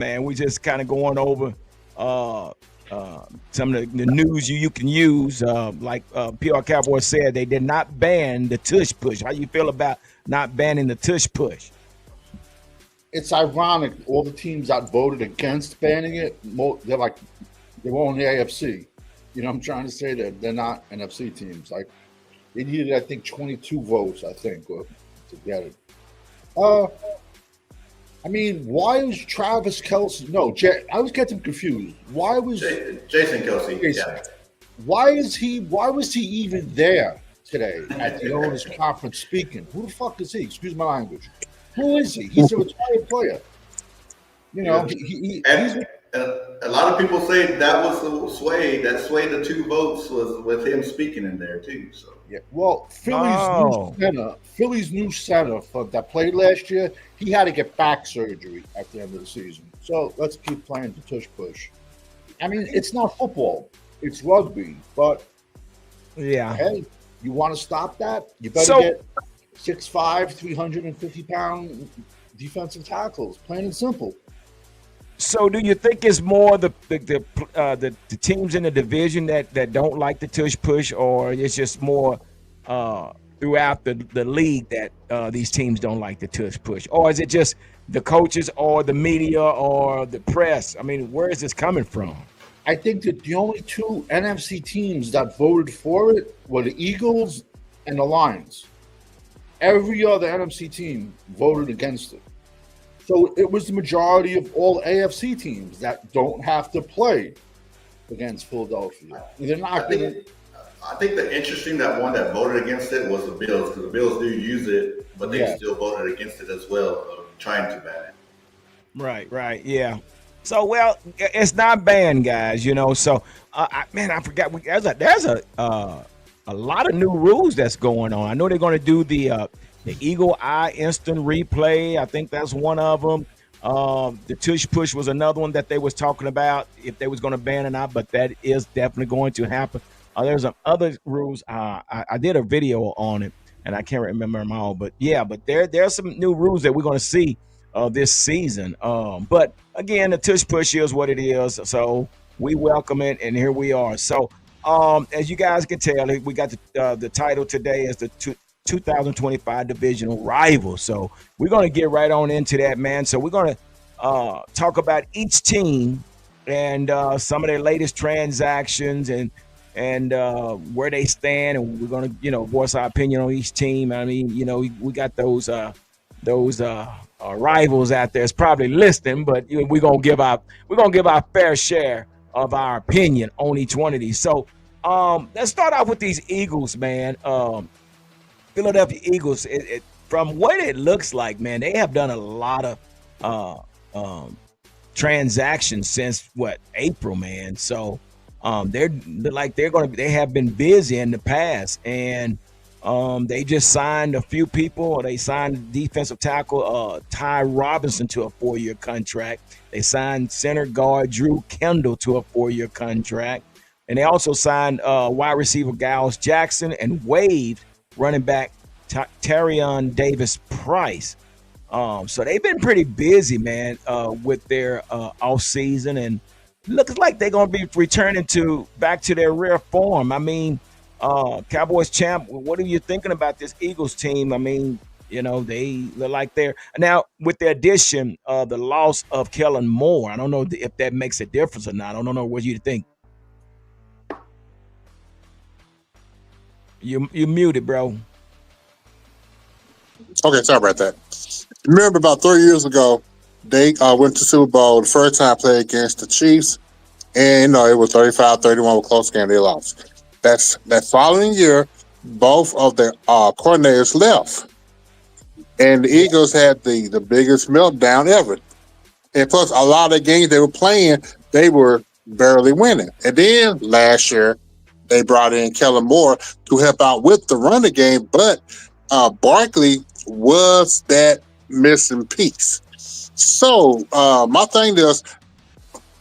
man. We just kind of going over uh, some of the news you can use. Like PR Cowboy said, they did not ban the tush push. How you feel about not banning the tush push? It's ironic. All the teams that voted against banning it, they're all in the AFC. You know, what I'm trying to say that they're not NFC teams. Like they needed, I think, 22 votes. I think to get it. Uh, I mean, why is Travis Kelsey? No, I was getting confused. Why was Jason Kelsey? Jason, Yeah. why is he? Why was he even there today at the owners' conference speaking? Who the fuck is he? Excuse my language. Who is he? He's a retired player. You know, And a lot of people say that was the sway. That swayed the two votes was with him speaking in there too. So yeah. Well, Oh, Philly's new center that played last year, he had to get back surgery at the end of the season. So let's keep playing the tush push. I mean, it's not football; it's rugby. But yeah. hey, you want to stop that? You better So get 6'5", 350-pound defensive tackles. Plain and simple. So, do you think it's more the teams in the division that don't like the tush push, or it's just more throughout the league that these teams don't like the tush push, or is it just the coaches or the media or the press? I mean, where is this coming from? I think that the only two NFC teams that voted for it were the Eagles and the Lions. Every other NFC team voted against it. So it was the majority of all AFC teams that don't have to play against Philadelphia. They're I not going to. think I think the interesting that one that voted against it was the Bills because the Bills do use it, but they Yeah. still voted against it as well, trying to ban it. Right, yeah. So, well, it's not banned, guys. You know. So, man, I forgot. There's a lot of new rules that's going on. I know they're going to do the Eagle Eye instant replay. I think that's one of them. The tush push was another one that they was talking about if they was going to ban it or not, but that is definitely going to happen. There's some other rules. I did a video on it, and I can't remember them all. But yeah, but there's some new rules that we're going to see this season. But again, the tush push is what it is. So we welcome it, and here we are. So as you guys can tell, we got the title today is the 2025 divisional rival. So we're going to get right on into that, man. So we're going to talk about each team and some of their latest transactions and where they stand, and we're going to voice our opinion on each team. I mean, we got those rivals out there. It's probably listening, but we're gonna give our fair share of our opinion on each one of these. So let's start off with these Eagles, man. Philadelphia Eagles. From what it looks like, man, they have done a lot of transactions since April, man. So they have been busy in the past, and they just signed a few people. They signed defensive tackle Ty Robinson to a 4-year contract. They signed center guard Drew Kendall to a 4-year contract, and they also signed wide receiver Giles Jackson and waived running back Terrion Davis Price. So they've been pretty busy, man, with their off season, and looks like they're gonna be returning back to their rare form. I mean, Cowboys champ, what are you thinking about this Eagles team? I mean, they look like they're now with the addition of the loss of Kellen Moore. I don't know if that makes a difference or not. I don't know what you think. You muted, bro. Okay, sorry about that. Remember about 3 years ago, they went to Super Bowl the first time played against the Chiefs, and it was 35-31 with a close game. They lost. That following year, both of the coordinators left, and the Eagles had the biggest meltdown ever. And plus, a lot of the games they were playing, they were barely winning. And then last year, they brought in Kellen Moore to help out with the running game, but Barkley was that missing piece. So my thing is,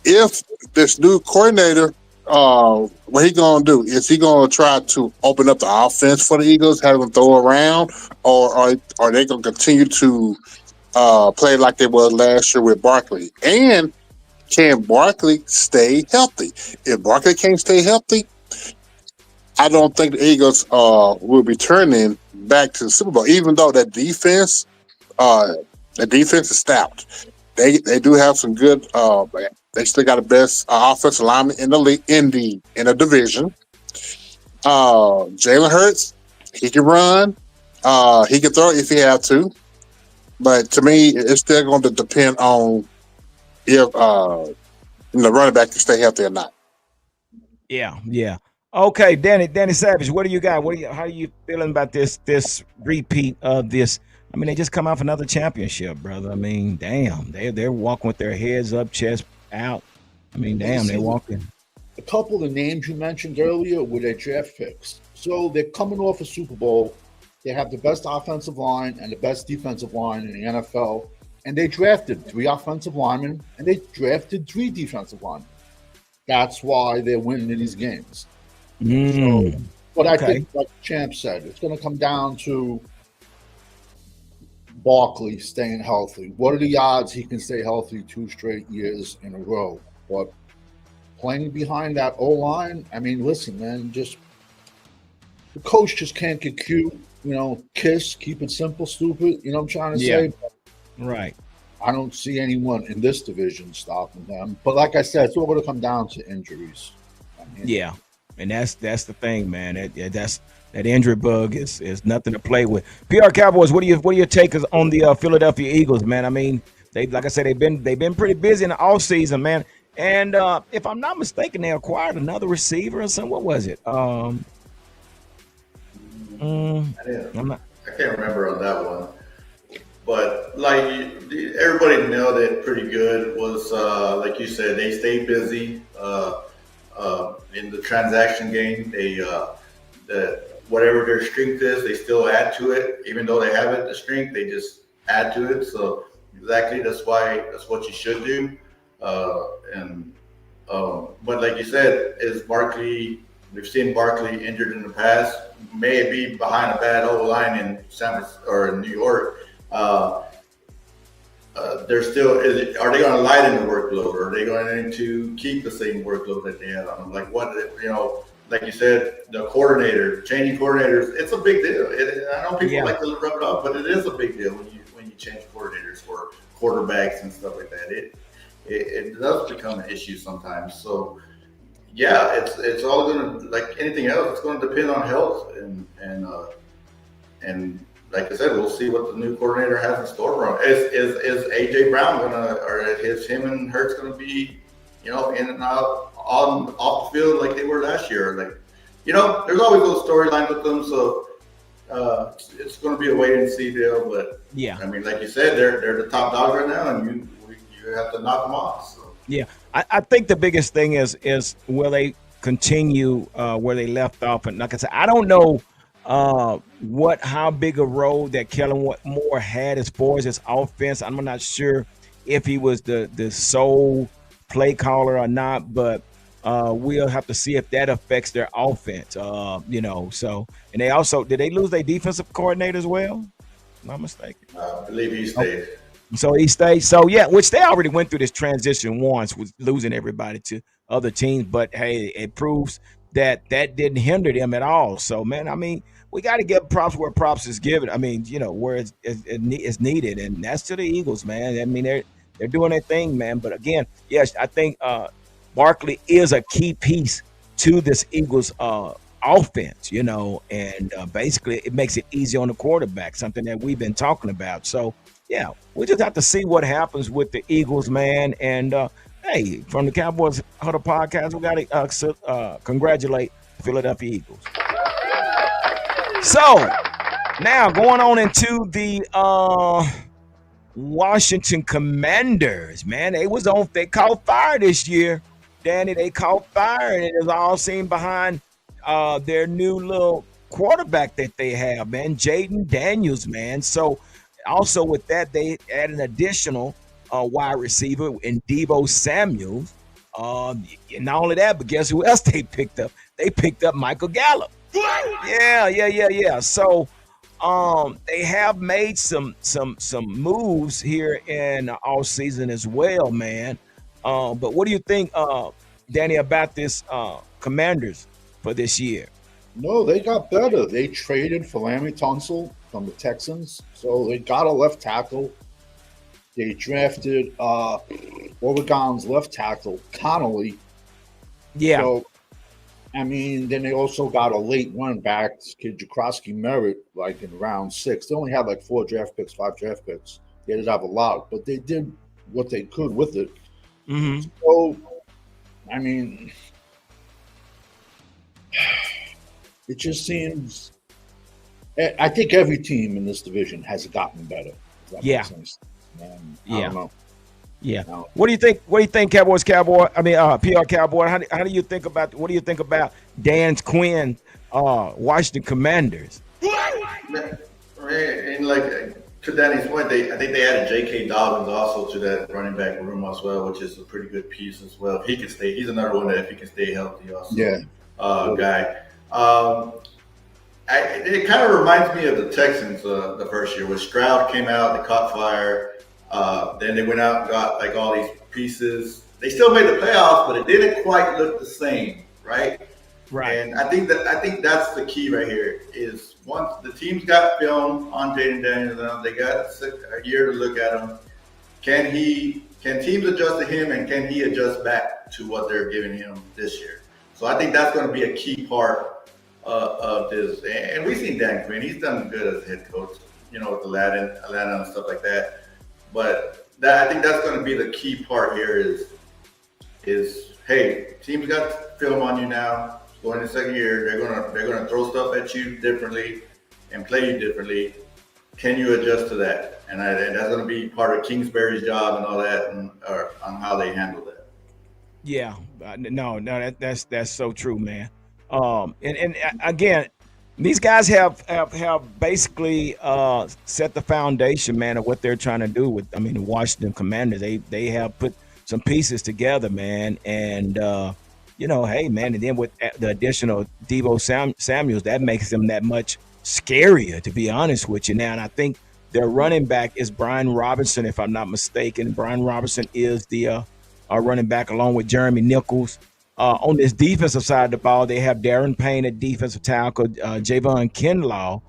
if this new coordinator, what he gonna do? Is he gonna try to open up the offense for the Eagles, have them throw around, or are they gonna continue to play like they was last year with Barkley? And can Barkley stay healthy? If Barkley can't stay healthy, I don't think the Eagles will be turning back to the Super Bowl. Even though uh, the defense is stout. They do have some good. They still got the best offensive lineman in the league in the division. Jalen Hurts, he can run. He can throw if he have to. But to me, it's still going to depend on if the running back can stay healthy or not. Yeah. Okay, Danny Savage, what do you got? How are you feeling about this repeat of this? I mean, they just come off another championship, brother. I mean, damn, they're walking with their heads up, chest out. I mean, damn, they're walking. A couple of the names you mentioned earlier were their draft picks. So they're coming off a Super Bowl. They have the best offensive line and the best defensive line in the NFL. And they drafted 3 offensive linemen and they drafted 3 defensive linemen. That's why they're winning these games. So, but I think, like Champ said, it's going to come down to Barkley staying healthy. What are the odds he can stay healthy 2 straight years in a row? But playing behind that O-line, I mean, listen, man, the coach just can't get cute, kiss, keep it simple, stupid. You know what I'm trying to say? Right. I don't see anyone in this division stopping them. But like I said, it's all going to come down to injuries. Yeah, and that's the thing, man. That injury bug is nothing to play with. PR Cowboys, what are your takes on the Philadelphia Eagles, man? I mean, like I said, they've been pretty busy in the off season, man. And if I'm not mistaken, they acquired another receiver or something. What was it? I can't remember on that one. But like everybody nailed it pretty good. Was like you said, they stayed busy in the transaction game. They whatever their strength is, they still add to it. Even though they have it, the strength, they just add to it. So exactly, that's what you should do. But like you said, is Barkley? We've seen Barkley injured in the past. May it be behind a bad O line in in New York. They're still. Are they going to lighten the workload? Or are they going to keep the same workload that they had on them? Like what like you said, changing coordinators. It's a big deal. I know people like to rub it off, but it is a big deal when you change coordinators for quarterbacks and stuff like that. It does become an issue sometimes. So yeah, it's all going to, like anything else, it's going to depend on health and like I said, we'll see what the new coordinator has in store for him. Is AJ Brown is him and Hurts gonna be, in and out off the field like they were last year? Like, there's always those storylines with them, so it's gonna be a wait and see deal. But I mean, like you said, they're the top dogs right now, and you have to knock them off. So. Yeah, I think the biggest thing is will they continue where they left off, and like I said, I don't know. How big a role that Kellen Moore had as far as his offense. I'm not sure if he was the sole play caller or not, but we'll have to see if that affects their offense. So, and they also, did they lose their defensive coordinator as well? Am I mistaken? I believe he stayed. So he stayed. So yeah, which they already went through this transition once with losing everybody to other teams, but hey, it proves that didn't hinder them at all. So man, I mean, we got to give props where props is given. I mean, where it's needed, and that's to the Eagles, man. I mean, they're doing their thing, man. But again, yes, I think Barkley is a key piece to this Eagles offense, and basically it makes it easy on the quarterback, something that we've been talking about. So yeah, we just have to see what happens with the Eagles, man. And hey, from the Cowboys Huddle podcast, we got to congratulate the Philadelphia Eagles. So now going on into the Washington Commanders, man, they caught fire this year, Danny. They caught fire, and it is all seen behind their new little quarterback that they have, man, Jaden Daniels, man. So also with that, they add an additional wide receiver in Deebo Samuels. And not only that, but guess who else they picked up? They picked up Michael Gallup. Yeah. So They have made some moves here in the off season as well, man. But what do you think, Danny, about this Commanders for this year? No, they got better. They traded for Larry Tunsil from the Texans, so they got a left tackle. They drafted Oregon's left tackle, Connolly. Yeah. So, I mean, then they also got a late running back, kid Jakrowski Merritt, like in round 6. They only had like 5 draft picks. They didn't have a lot, but they did what they could with it. Mm-hmm. So, I mean, it just seems. I think every team in this division has gotten better. Yeah. I Yeah. don't know. Yeah. No. What do you think? What do you think, Cowboys? I mean, PR Cowboy. How do you think about? What do you think about Dan Quinn, Washington Commanders? And like to Danny's point, I think they added J.K. Dobbins also to that running back room as well, which is a pretty good piece as well. If he can stay, he's another one that if he can stay healthy, also. Yeah. Guy. It kind of reminds me of the Texans the first year, where Stroud came out, they caught fire. Then they went out and got like all these pieces. They still made the playoffs, but it didn't quite look the same, right? Right. And I think that's the key right here is once the team's got film on Jaden Daniels, they got a year to look at him. Can teams adjust to him, and can he adjust back to what they're giving him this year? So I think that's going to be a key part of this. And we've seen Dan Quinn; he's done good as a head coach, with Atlanta and stuff like that. But I think that's going to be the key part here is hey, teams got film on you now. Going to the second year, they're gonna throw stuff at you differently and play you differently. Can you adjust to that? And that's going to be part of Kingsbury's job and all that, and on how they handle that. Yeah, no, that's so true, man. And again, these guys have basically set the foundation, man, of what they're trying to do with. I mean, the Washington Commanders. They have put some pieces together, man, and hey, man, and then with the addition of Deebo Samuels, that makes them that much scarier, to be honest with you. Now, and I think their running back is Brian Robinson, if I'm not mistaken. Brian Robinson is the running back along with Jeremy Nichols. On this defensive side of the ball, they have Darren Payne at defensive tackle, Javon Kinlaw.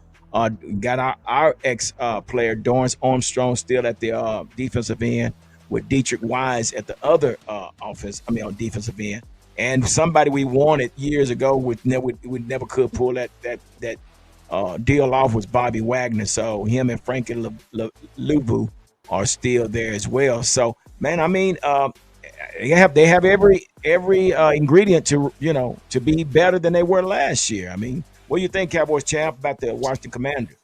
Got our ex-player, Dorrance Armstrong, still at the defensive end, with Dietrich Wise at the other on defensive end. And somebody we wanted years ago we never could pull that deal off was Bobby Wagner. So him and Frankie Luvu are still there as well. So, man, I mean, they have every ingredient to be better than they were last year. I mean, what do you think, Cowboys champ, about the Washington Commanders?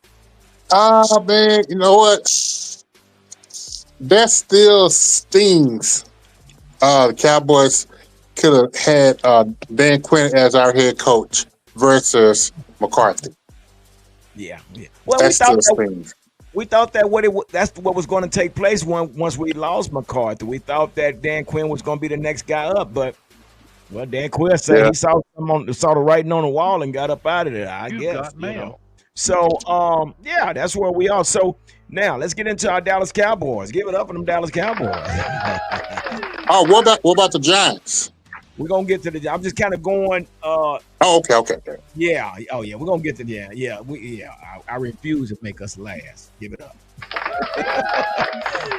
Man, you know what? That still stings. The Cowboys could have had Dan Quinn as our head coach versus McCarthy. Yeah. Well, that's still stings. We thought that that's what was going to take place once we lost McCarthy. We thought that Dan Quinn was going to be the next guy up, but Dan Quinn said he saw the writing on the wall and got up out of there. I guess. So that's where we are. So now let's get into our Dallas Cowboys. Give it up for them Dallas Cowboys. What about the Giants? We're gonna get to the. I'm just kind of going. Okay. Yeah. Oh, yeah. We're gonna get to I refuse to make us last. Give it up.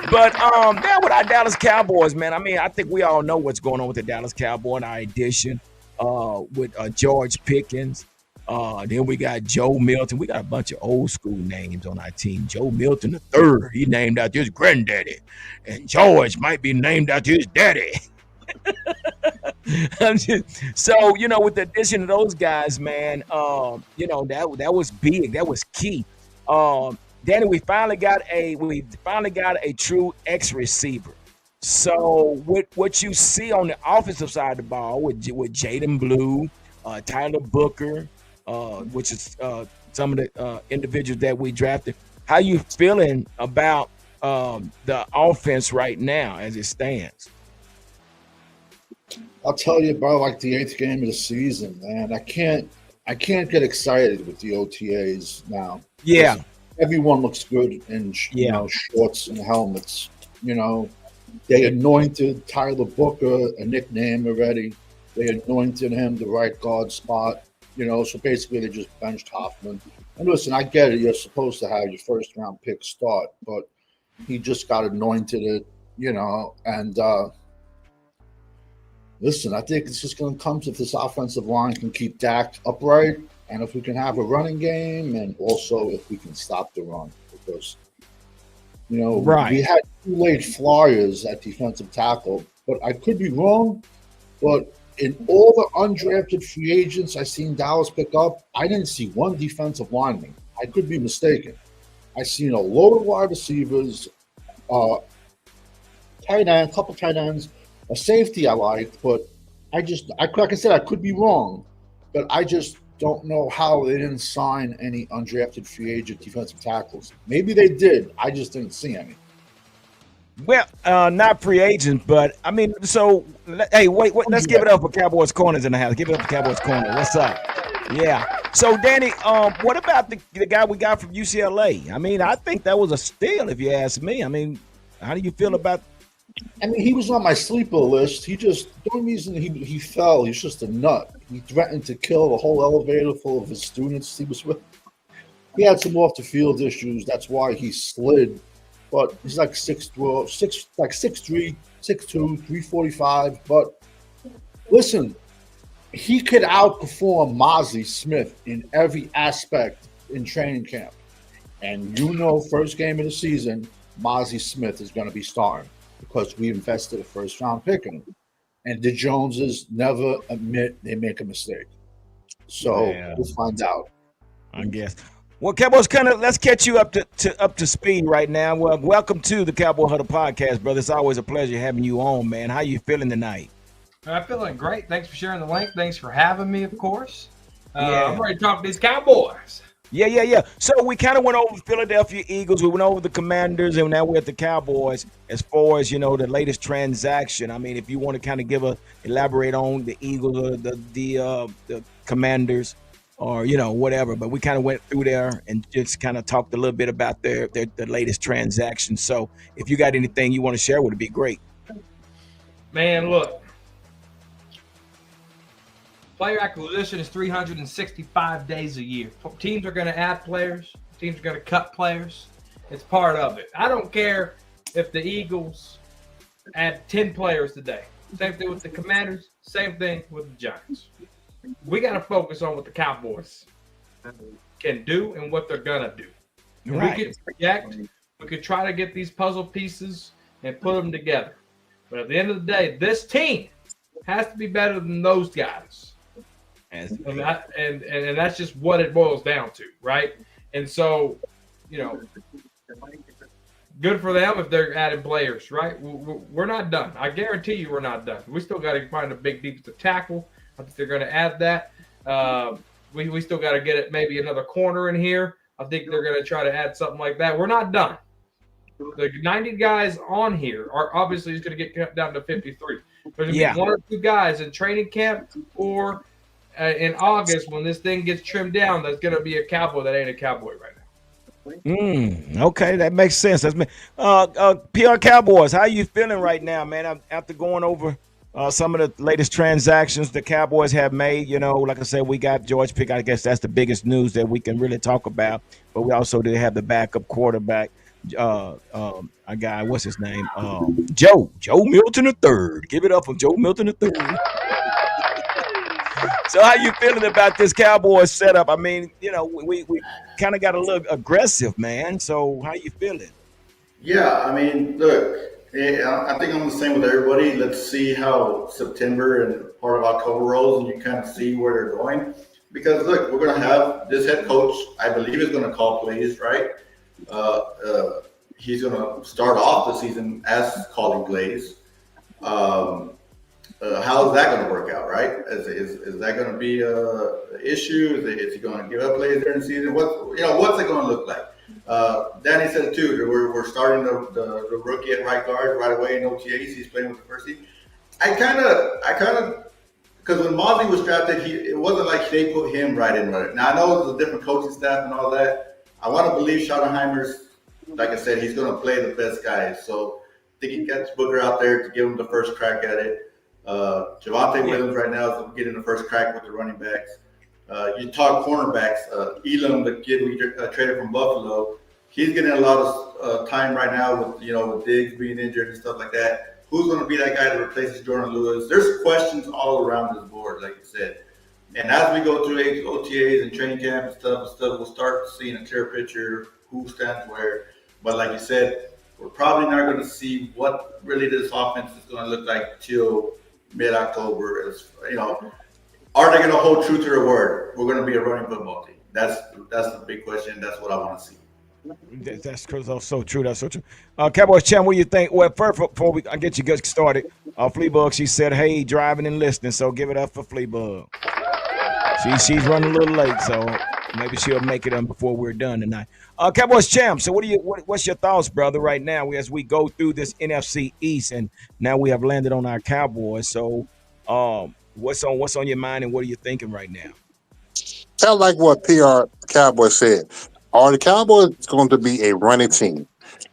But now with our Dallas Cowboys, man. I mean, I think we all know what's going on with the Dallas Cowboys. Our addition with George Pickens. Then we got Joe Milton. We got a bunch of old school names on our team. Joe Milton III. He named after his granddaddy, and George might be named after his daddy. So with the addition of those guys, man, that was big. That was key. Danny, we finally got a true X receiver. So what you see on the offensive side of the ball with Jaden Blue, Tyler Booker, which is some of the individuals that we drafted. How you feeling about the offense right now as it stands? I'll tell you about like the 8th game of the season, man. I can't get excited with the OTAs now. Yeah, Everyone looks good in yeah. shorts and helmets. You know, they anointed Tyler Booker a nickname already. They anointed him the right guard spot. You know, so basically they just benched Hoffman. And listen, I get it. You're supposed to have your first round pick start, but he just got anointed it. You know, and listen, I think it's just going to come if this offensive line can keep Dak upright, and if we can have a running game, and also if we can stop the run, because Right. we had 2 late flyers at defensive tackle, but I could be wrong. But in all the undrafted free agents I seen Dallas pick up, I didn't see one defensive lineman. I could be mistaken. I seen a load of wide receivers, tight end, a couple tight ends, a safety I liked, but like I said, I could be wrong, but I just don't know how they didn't sign any undrafted free agent defensive tackles. Maybe they did. I just didn't see any. Well, not free agent, but I mean, so hey, wait, let's give it up for Cowboys Corners in the house. Give it up for Cowboys Corner. What's up? Yeah. So, Danny, what about the guy we got from UCLA? I mean, I think that was a steal, if you ask me. I mean, how do you feel about? I mean, he was on my sleeper list. The only reason he fell, he's just a nut. He threatened to kill the whole elevator full of his students he was with. He had some off the field issues. That's why he slid. But he's like 6'3", 6'2", 345. But listen, he could outperform Mozzie Smith in every aspect in training camp. And first game of the season, Mozzie Smith is going to be starting because we invested a first-round pick in him. And the Joneses never admit they make a mistake. So we'll find out. I guess. Well, Cowboys, let's catch you up to speed right now. Well, welcome to the Cowboy Huddle podcast, brother. It's always a pleasure having you on, man. How you feeling tonight? I'm feeling great. Thanks for sharing the link. Thanks for having me, of course. I'm ready to talk to these Cowboys. Yeah. So we kind of went over the Philadelphia Eagles. We went over the Commanders, and now we're at the Cowboys. As far as the latest transaction. I mean, if you want to kind of elaborate on the Eagles or the Commanders, or whatever. But we kind of went through there and just kind of talked a little bit about their latest transaction. So if you got anything you want to share, would it be great? Man, look. Player acquisition is 365 days a year. Teams are going to add players. Teams are going to cut players. It's part of it. I don't care if the Eagles add 10 players today. Same thing with the Commanders. Same thing with the Giants. We got to focus on what the Cowboys can do and what they're going to do. Right. We can project. We could try to get these puzzle pieces and put them together. But at the end of the day, this team has to be better than those guys. And that's just what it boils down to, right? And so, good for them if they're adding players, right? We're not done. I guarantee you we're not done. We still got to find a big defensive tackle. I think they're going to add that. We still got to get it, maybe another corner in here. I think they're going to try to add something like that. We're not done. The 90 guys on here are obviously going to get cut down to 53. There's going to be 1 or 2 guys in training camp or in August when this thing gets trimmed down that's going to be a Cowboy that ain't a Cowboy right now. Okay, that makes sense. That's PR Cowboys, how you feeling right now, man? After going over some of the latest transactions the Cowboys have made, like I said, we got George Pick. I guess that's the biggest news that we can really talk about. But we also did have the backup quarterback, a guy, what's his name? Joe Milton III. Give it up for Joe Milton III. So how you feeling about this Cowboys setup? I mean, we kind of got a little aggressive, man. So how you feeling? Yeah, I mean, look, I think I'm the same with everybody. Let's see how September and part of October rolls, and you kind of see where they're going. Because look, we're going to have this head coach. I believe is going to call plays, right? He's going to start off the season as calling plays. How is that going to work out, right? Is that going to be an issue? Is he going to give up plays during the season? What's it going to look like? Danny said too. We're starting the rookie at right guard right away in OTAs. He's playing with the first team. I kind of because when Mozzie was drafted, it wasn't like they put him right in right. Now I know it's a different coaching staff and all that. I want to believe Schottenheimer's, like I said, he's going to play the best guys. So I think he gets Booker out there to give him the first crack at it. Javonte Williams right now is getting the first crack with the running backs. You talk cornerbacks. Elam, the kid we traded from Buffalo, he's getting a lot of time right now with Diggs being injured and stuff like that. Who's going to be that guy that replaces Jordan Lewis? There's questions all around this board, like you said. And as we go through OTAs and training camp and stuff, we'll start seeing a clear picture, who stands where. But like you said, we're probably not going to see what really this offense is going to look like till mid-October. Are they going to hold true to their word? We're going to be a running football team. That's the big question. That's what I want to see. That's so true. That's so true. Cowboys Champ, what do you think? Well, first, before I get you guys started, Fleabug, she said, "Hey, driving and listening." So give it up for Fleabug. She's running a little late, so maybe she'll make it before we're done tonight. Cowboys Champ. So what's your thoughts, brother? Right now, as we go through this NFC East, and now we have landed on our Cowboys. So, what's on your mind, and what are you thinking right now? Kind of like what PR Cowboys said. Are the Cowboys going to be a running team?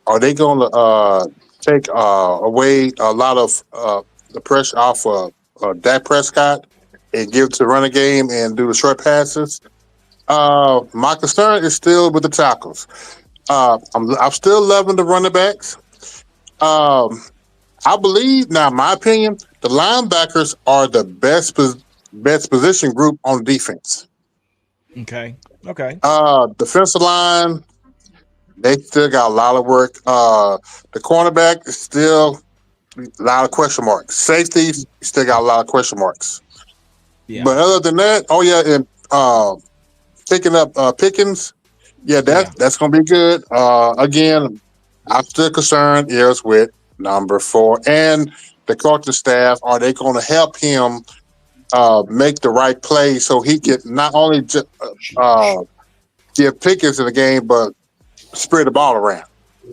Are they going to take away a lot of the pressure off Dak Prescott and give it to the running game and do the short passes? My concern is still with the tackles. I'm still loving the running backs. I believe, now, in my opinion, the linebackers are the best position group on defense. Okay. Defensive line, they still got a lot of work. The cornerback is still a lot of question marks. Safeties still got a lot of question marks. Yeah. But other than that, and picking up Pickens, that's going to be good. Again, I'm still concerned is with number 4 and the coaching staff. Are they going to help him make the right play so he can not only give Pickens in the game, but spread the ball around?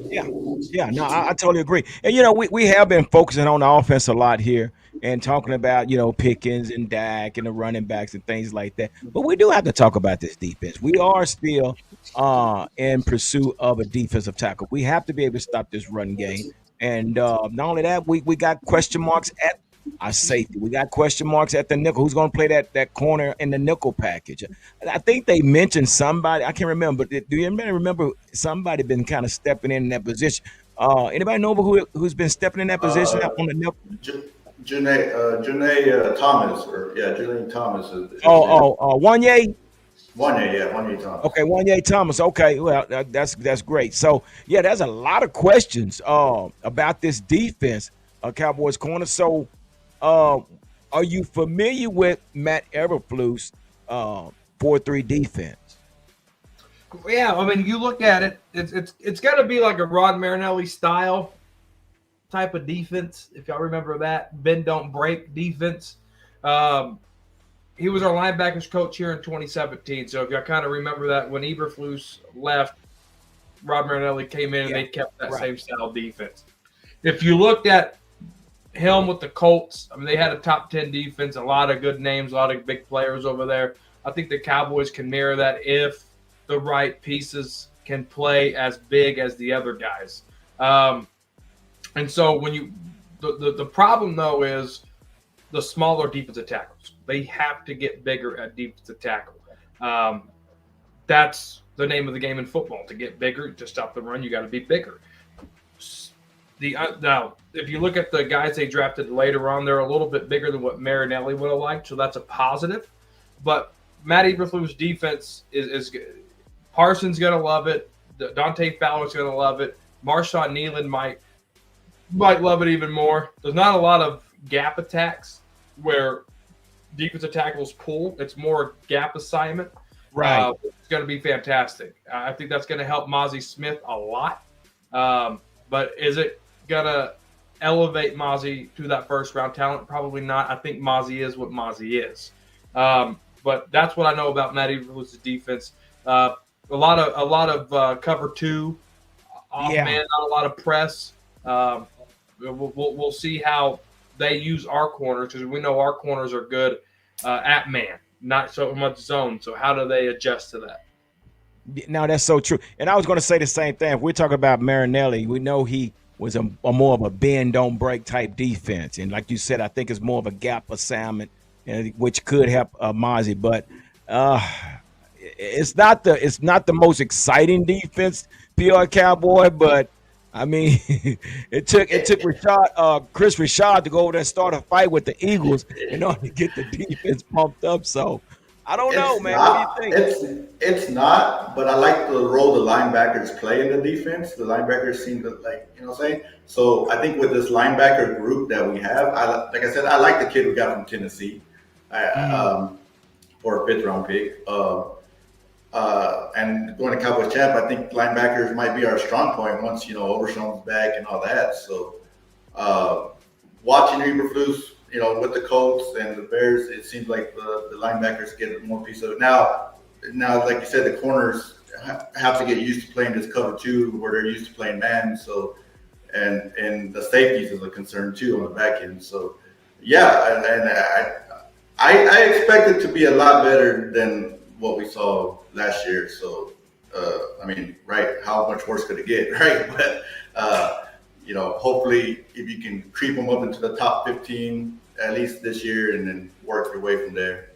Yeah. No, I totally agree. And we have been focusing on the offense a lot here and talking about Pickens and Dak and the running backs and things like that. But we do have to talk about this defense. We are still in pursuit of a defensive tackle. We have to be able to stop this run game. And not only that, we got question marks at our safety. We got question marks at the nickel. Who's going to play that corner in the nickel package? I think they mentioned somebody. I can't remember. But do you remember somebody been kind of stepping in that position? Anybody know who's been stepping in that position on the nickel? Janae Thomas, Julian Thomas. Wanye? Wanye Thomas. Okay, Wanye Thomas. Okay, well, that's great. So, there's a lot of questions about this defense, Cowboys corner. So, are you familiar with Matt Eberflus 4-3 defense? Yeah, I mean, you look at it, it's got to be like a Rod Marinelli style type of defense, if y'all remember that. Bend, don't break defense. He was our linebackers coach here in 2017, so if y'all kind of remember that, when Eberflus left, Rod Marinelli came in and they kept that same style defense. If you looked at him with the Colts, I mean, they had a top 10 defense, a lot of good names, a lot of big players over there. I think the Cowboys can mirror that if the right pieces can play as big as the other guys. And so when the problem, though, is the smaller defensive tackles. They have to get bigger at defensive tackle. That's the name of the game in football. To get bigger, to stop the run, you got to be bigger. Now, if you look at the guys they drafted later on, they're a little bit bigger than what Marinelli would have liked, so that's a positive. But Matt Eberflus' defense is good. Parsons going to love it. Dante Fowler's going to love it. Marshawn Nealon might love it even more. There's not a lot of gap attacks where defensive tackles pull. It's more gap assignment. Right. It's going to be fantastic. I think that's going to help Mozzie Smith a lot. But is it going to elevate Mozzie to that first-round talent? Probably not. I think Mozzie is what Mozzie is. But that's what I know about Matt Eberflus' defense. A lot of cover 2, off man, not a lot of press. We'll see how they use our corners, because we know our corners are good at man, not so much zone. So how do they adjust to that? Now that's so true. And I was going to say the same thing. If we're talking about Marinelli, we know he was a more of a bend don't break type defense, and like you said, I think it's more of a gap assignment, which could help Mozzie. But uh, it's not the most exciting defense, PR Cowboy. But I mean, it took Chris Rashad to go over there and start a fight with the Eagles in order to get the defense pumped up. So I don't know, It's man. What not. do you think? It's not. But I like the role the linebackers play in the defense. The linebackers seem to like, what I'm saying. So I think with this linebacker group that we have, like I said, I like the kid we got from Tennessee, for a fifth round pick. And going to Cowboys champ, I think linebackers might be our strong point once Overshown's back and all that. So watching Eberflus, with the Colts and the Bears, it seems like the linebackers get more piece of it. Now, like you said, the corners have to get used to playing this cover two where they're used to playing man. So, and the safeties is a concern too on the back end. So, yeah, and I expect it to be a lot better than what we saw last year. So, I mean, right? How much worse could it get, right? But hopefully, if you can creep them up into the top 15 at least this year, and then work your way from there.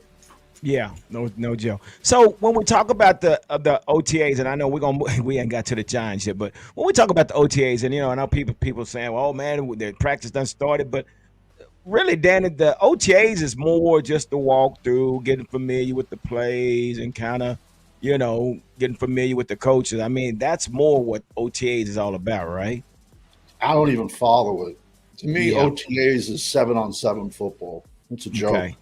Yeah, no Joe. So when we talk about the OTAs, and I know we ain't got to the Giants yet, but when we talk about the OTAs, and I know people saying, "Well, oh man, their practice done started," but really, Danny, the OTAs is more just the walkthrough, getting familiar with the plays, and kind of, getting familiar with the coaches. I mean, that's more what OTAs is all about, right? I don't even follow it. To me, Yeah. OTAs is 7-on-7 football. It's a joke. Okay.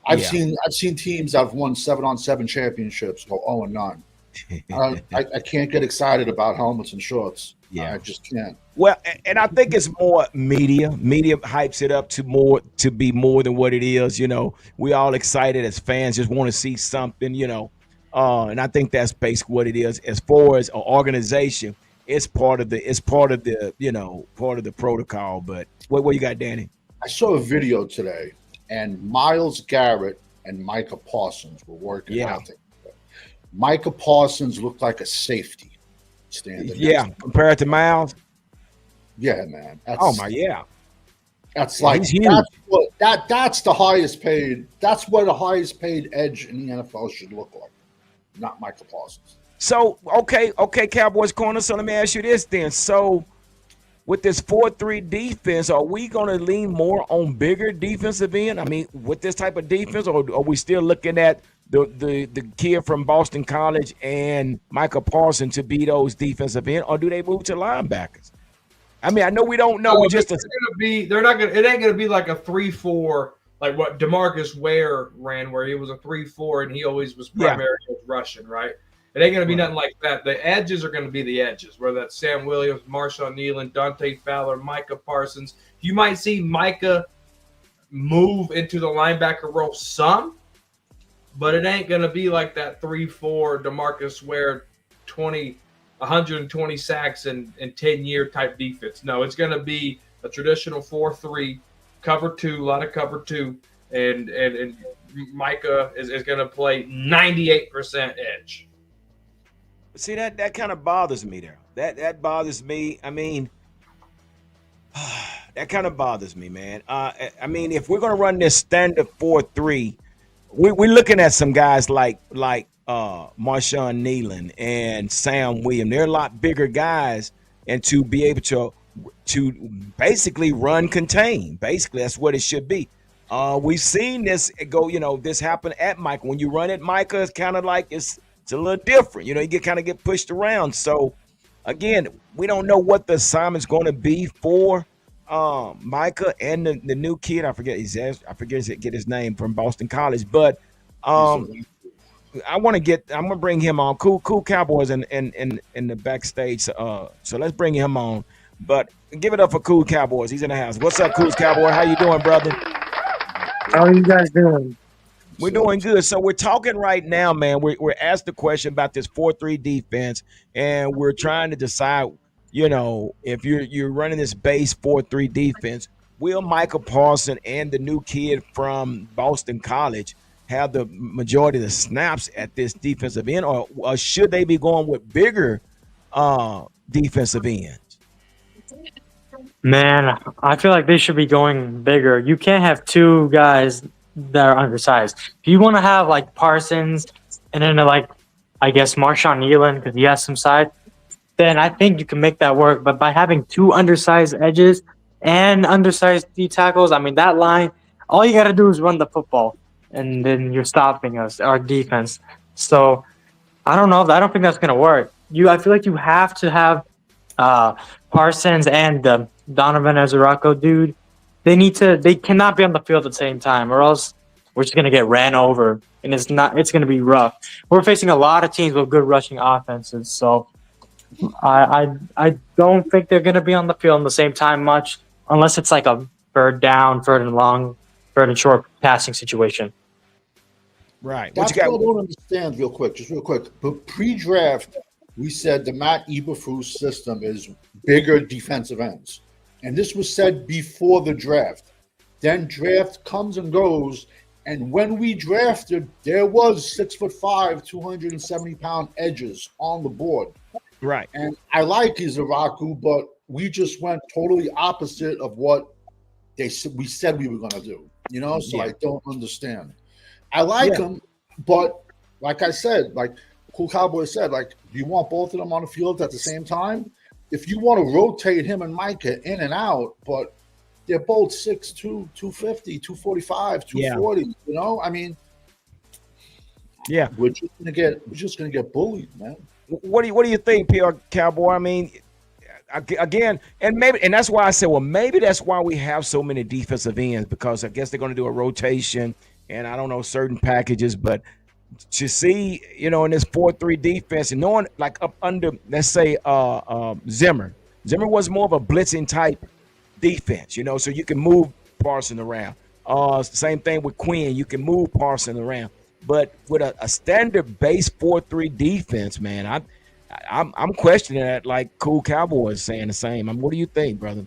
I've Yeah. seen teams that have won 7-on-7 championships go 0-9. I can't get excited about helmets and shorts. Yeah. I just can't. Well, and I think it's more media. Media hypes it up to be more than what it is. We all excited as fans, just want to see something. And I think that's basically what it is. As far as an organization, it's part of the part of the protocol. But what you got, Danny? I saw a video today, and Myles Garrett and Micah Parsons were working Yeah. out there. Micah Parsons looked like a safety standing. Yeah, compared to Miles. Yeah, man. Yeah. That's Yeah, like he's huge. that's the highest paid. That's what the highest paid edge in the NFL should look like, not Micah Parsons. So okay, Cowboys corner. So let me ask you this then. So with this 4-3 defense, are we going to lean more on bigger defensive end? I mean, with this type of defense, or are we still looking at the kid from Boston College and Micah Parsons to be those defensive end, or do they move to linebackers? I mean, I know we don't know. They're gonna be. They're not gonna. It ain't gonna be like a 3-4 like what DeMarcus Ware ran, where he was a 3-4 and he always was primarily rushing, right? It ain't going to be nothing like that. The edges are going to be the edges, whether that's Sam Williams, Marshawn Nealon, Dante Fowler, Micah Parsons. You might see Micah move into the linebacker role some, but it ain't going to be like that 3-4 DeMarcus Ware 120 sacks in 10-year type defense. No, it's going to be a traditional 4-3, cover two, a lot of cover two, and Micah is going to play 98% edge. See, that kind of bothers me there. That bothers me. I mean, that kind of bothers me, man. I mean, if we're gonna run this standard 4-3, we're looking at some guys like Marshawn Nealon and Sam Williams. They're a lot bigger guys, and to be able to basically run contain. Basically, that's what it should be. We've seen this go. This happen at Micah. When you run at Micah, it's kind of like it's a little different. You get pushed around. So again, we don't know what the assignment's going to be for Micah and the new kid. I forget his name from Boston College, but I'm gonna bring him on. Cool Cowboys in the backstage. So let's bring him on. But give it up for Cool Cowboys. He's in the house. What's up, Cool Cowboy? How you doing, brother? How are you guys doing? We're doing good. So we're talking right now, man. We're asked the question about this 4-3 defense, and we're trying to decide, if you're running this base 4-3 defense, will Michael Parsons and the new kid from Boston College have the majority of the snaps at this defensive end, or should they be going with bigger defensive ends? Man, I feel like they should be going bigger. You can't have two guys that are undersized. If you want to have like Parsons and then like, I guess Marshawn Nealon because he has some size, then I think you can make that work. But by having two undersized edges and undersized D tackles, I mean that line, all you got to do is run the football, and then you're stopping us, our defense. So I don't know. I don't think that's gonna work. I feel like you have to have uh, Parsons and Donovan Azaraco, dude. They cannot be on the field at the same time, or else we're just gonna get ran over, and it's gonna be rough. We're facing a lot of teams with good rushing offenses, so I don't think they're gonna be on the field at the same time much, unless it's like a third down, third and long, third and short passing situation. Right. That's what I don't understand real quick, just real quick. But pre-draft, we said the Matt Eberflus system is bigger defensive ends. And this was said before the draft. Then draft comes and goes. And when we drafted, there was 6'5", 270-pound edges on the board. Right. And I like Izaraku, but we just went totally opposite of what we said we were going to do. So I don't understand. I like him, but like I said, like Cool Cowboy said, like, do you want both of them on the field at the same time? If you want to rotate him and Micah in and out, but they're both 6'2", 250, 245, 240, I mean, we're just gonna get bullied, man. What do you think, PR Cowboy? I mean, again, and that's why I said, well, maybe that's why we have so many defensive ends, because I guess they're going to do a rotation and I don't know certain packages, but to see, in this 4-3 defense and knowing like up under, let's say, Zimmer was more of a blitzing type defense, so you can move Parsons around. Same thing with Quinn, you can move Parsons around. But with a standard base 4-3 defense, man, I'm questioning that, like Cool Cowboy is saying the same. What do you think, brother?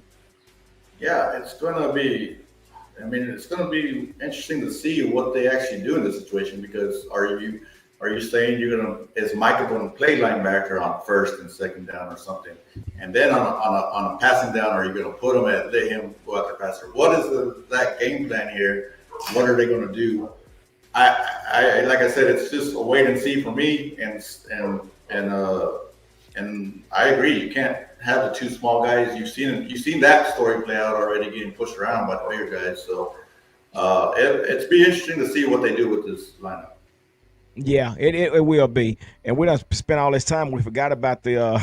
Yeah, it's going to be interesting to see what they actually do in this situation, because are you saying is Michael going to play linebacker on first and second down or something, and then on a passing down, are you going to put him let him go after passer? What is that game plan here? What are they going to do? I like I said, it's just a wait and see for me, and I agree. You can't have the two small guys. You've seen that story play out already, getting pushed around by the bigger guys. So it's be interesting to see what they do with this lineup. Yeah, it will be. And we don't spend all this time. We forgot about the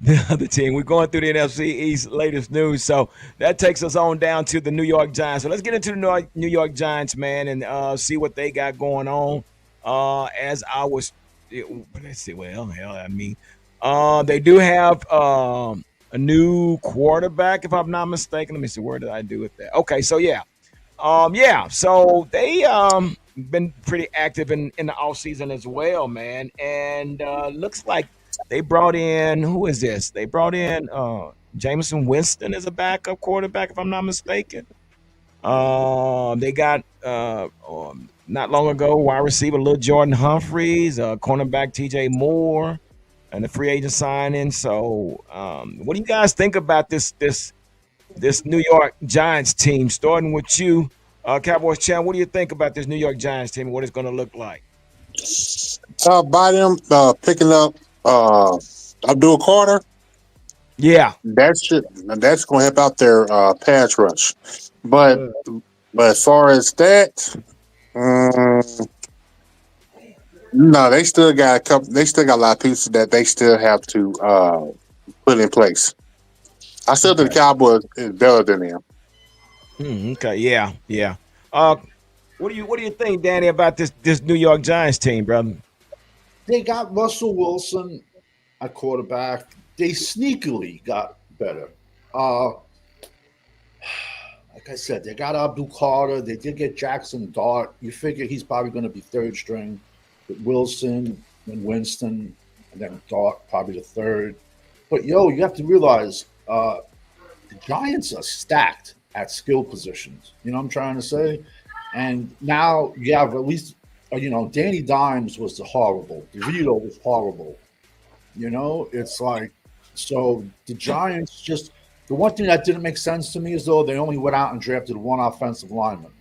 the other team. We're going through the Nfc East latest news. So that takes us on down to the New York Giants. So let's get into the New York Giants, man, and see what they got going on. As I was, let's see. Well, hell, I mean, they do have a new quarterback, if I'm not mistaken. Let me see. Where did I do with that? Okay, so yeah. So they been pretty active in the offseason as well, man. And looks like they brought in, who is this? They brought in Jameson Winston as a backup quarterback, if I'm not mistaken. They got not long ago wide receiver Lil Jordan Humphreys, cornerback TJ Moore, and the free agent signing. So what do you guys think about this New York Giants team? Starting with you, Cowboys Chan, what do you think about this New York Giants team and what it's going to look like? By them picking up Abdul Carter, that's going to help out their pass rush. But as far as that, no, they still got a couple. They still got a lot of pieces that they still have to put in place. I still think the Cowboys is better than them. Okay, yeah. What do you think, Danny, about this New York Giants team, brother? They got Russell Wilson at quarterback. They sneakily got better. Like I said, they got Abdul Carter. They did get Jackson Dart. You figure he's probably going to be third string with Wilson and Winston, and then Dart probably the third. But, you have to realize the Giants are stacked. at skill positions. You know what I'm trying to say? And now you have at least, Danny Dimes was horrible. DeVito was horrible. It's like, so the Giants just, the one thing that didn't make sense to me is though they only went out and drafted one offensive lineman.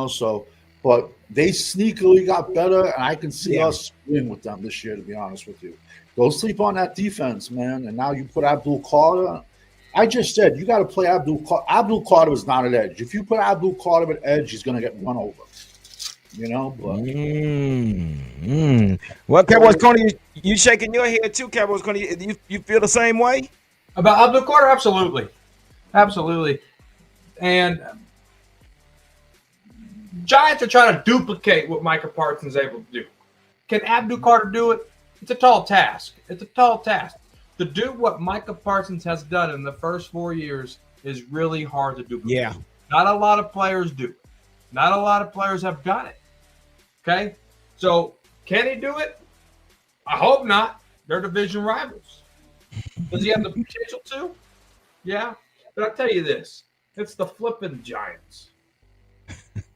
So, but they sneakily got better, and I can see us win with them this year, to be honest with you. Don't sleep on that defense, man. And now you put Abdul Carter. I just said you got to play Abdul Carter. Abdul Carter is not an edge. If you put Abdul Carter at edge, he's going to get run over. But Well, Cowboys Coney, you shaking your head too, Cowboys Coney. You feel the same way about Abdul Carter? Absolutely. And Giants are trying to duplicate what Micah Parsons is able to do. Can Abdul Carter do it? It's a tall task. To do what Micah Parsons has done in the first 4 years is really hard to do. Yeah. Not a lot of players do it. Not a lot of players have done it. Okay? So, can he do it? I hope not. They're division rivals. Does he have the potential to? Yeah. But I'll tell you this. It's the flipping Giants.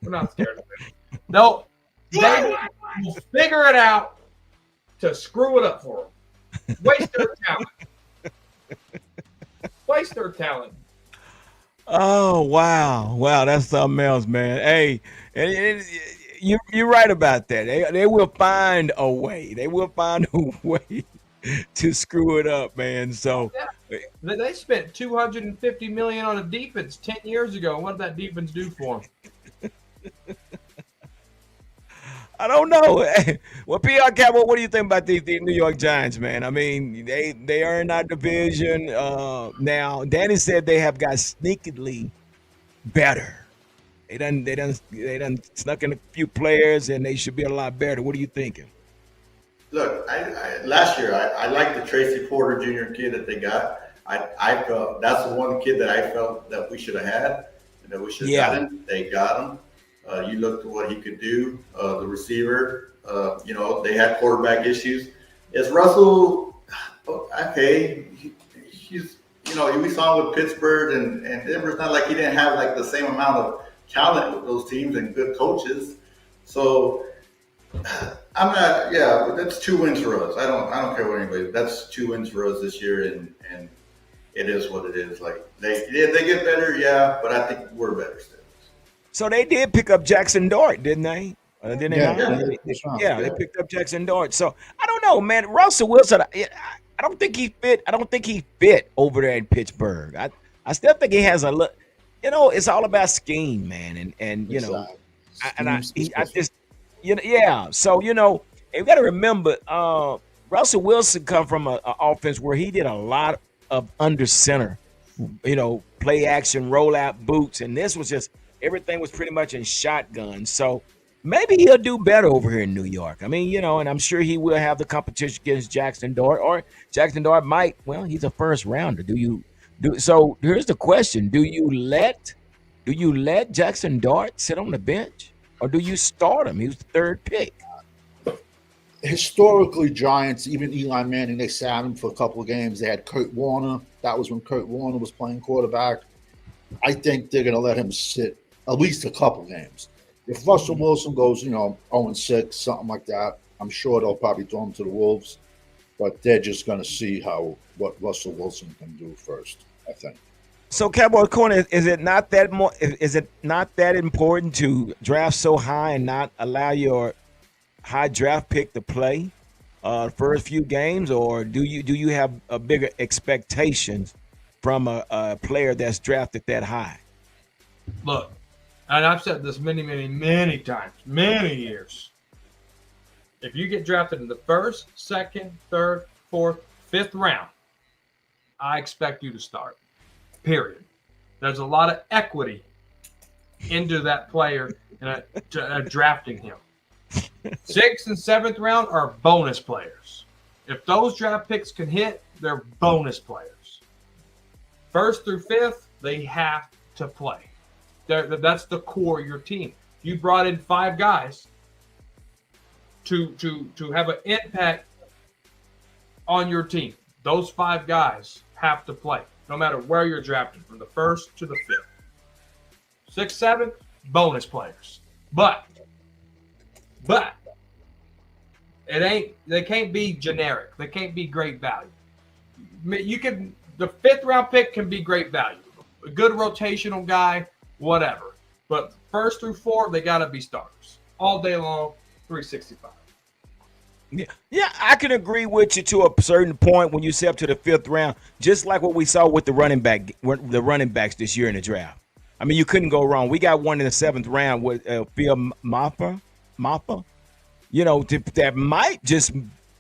We're not scared of it. No, they will figure it out to screw it up for them. Waste their talent. Oh wow, that's something else, man. Hey, you're right about that. They will find a way. They will find a way to screw it up, man. So they spent $250 million on a defense 10 years ago. What did that defense do for them? I don't know. Well, PR Cowboy, what do you think about these New York Giants, man? I mean, they are in our division now. Danny said they have got sneakily better. They done snuck in a few players, and they should be a lot better. What are you thinking? Look, last year I liked the Tracy Porter Jr. kid that they got. I felt that's the one kid that I felt that we should have had, and that we should have gotten. They got him. You looked at what he could do. The receiver, they had quarterback issues. Is Russell okay? He's we saw him with Pittsburgh and Denver. It's not like he didn't have like the same amount of talent with those teams and good coaches. So I'm not. Yeah, that's 2 wins for us. I don't care what anybody. That's 2 wins for us this year, and it is what it is. Like they get better, yeah, but I think we're better still. So they did pick up Jackson Dart, didn't they? Didn't they? They picked up Jackson Dart. So I don't know, man. Russell Wilson, I don't think he fit. I don't think he fit over there in Pittsburgh. I still think he has a look. It's all about scheme, man, and I just So you got to remember, Russell Wilson come from an offense where he did a lot of under center, play action, roll out boots, and this was just. Everything was pretty much in shotgun. So maybe he'll do better over here in New York. I mean, and I'm sure he will have the competition against Jackson Dart, or Jackson Dart might, he's a first rounder. So here's the question. Do you let Jackson Dart sit on the bench, or do you start him? He was the 3rd pick. Historically, Giants, even Eli Manning, they sat him for a couple of games. They had Kurt Warner. That was when Kurt Warner was playing quarterback. I think they're going to let him sit at least a couple games. If Russell Wilson goes, 0-6, something like that, I'm sure they'll probably throw him to the Wolves. But they're just going to see what Russell Wilson can do first, I think. So, Cowboy Corner, is it not that important to draft so high and not allow your high draft pick to play first few games, or do you have a bigger expectations from a player that's drafted that high? Look, and I've said this many, many, many times, many years. If you get drafted in the 1st, 2nd, 3rd, 4th, 5th round, I expect you to start. Period. There's a lot of equity into that player and drafting him. 6th and 7th round are bonus players. If those draft picks can hit, they're bonus players. 1st through 5th, they have to play. That's the core of your team. You brought in 5 guys to have an impact on your team. Those 5 guys have to play. no matter where you're drafted, from the 1st to the 5th. 6th, 7th, bonus players. But they can't be generic. They can't be great value. The 5th round pick can be great value. A good rotational guy, whatever. But 1st through 4th, they got to be starters. All day long, 365. Yeah, I can agree with you to a certain point when you say up to the 5th round, just like what we saw with the running backs this year in the draft. I mean, you couldn't go wrong. We got one in the 7th round with Phil Maffa, that might just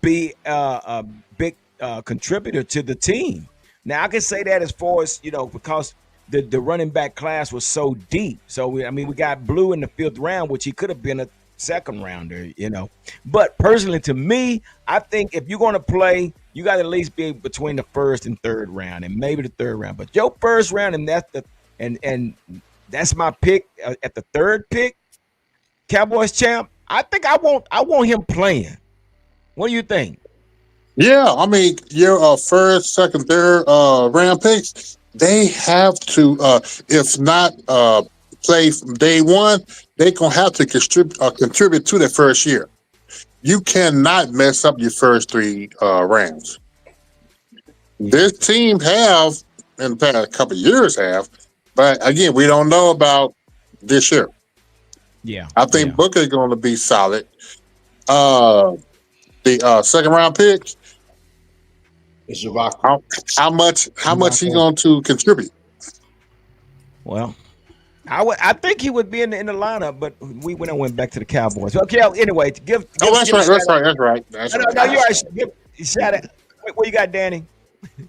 be a big contributor to the team. Now, I can say that as far as, because the running back class was so deep. So, we got Blue in the 5th round, which he could have been a 2nd rounder, But personally, to me, I think if you're going to play, you got to at least be between the 1st and 3rd round, and maybe the 3rd round. But your 1st round, and that's my pick at the 3rd pick, Cowboys champ. I think I want him playing. What do you think? Yeah, your 1st, 2nd, 3rd round picks, they have to, if not play from day one, they're going to have to contribute to their first year. You cannot mess up your first 3 rounds. This team have, in the past couple of years but again, we don't know about this year. Yeah. I think Booker is going to be solid. The 2nd round pick, It's a rock. how much he going to contribute? Well, I think he would be in the lineup, but we went back to the Cowboys. Okay, anyway, give That's right. No, you're right. Give shout out. What you got, Danny?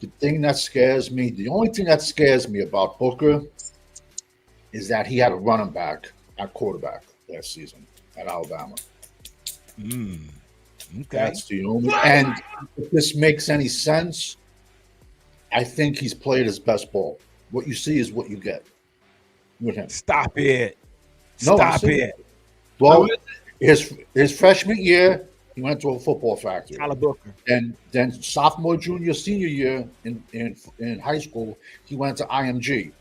The thing that scares me, the only thing that scares me about Booker is that he had a running back at quarterback last season at Alabama. Okay. That's the only. And if this makes any sense, I think he's played his best ball. What you see is what you get with him. Stop it. No, Stop it. Well, his freshman year, he went to a football factory. Tyler Booker. And then sophomore, junior, senior year in high school, he went to IMG.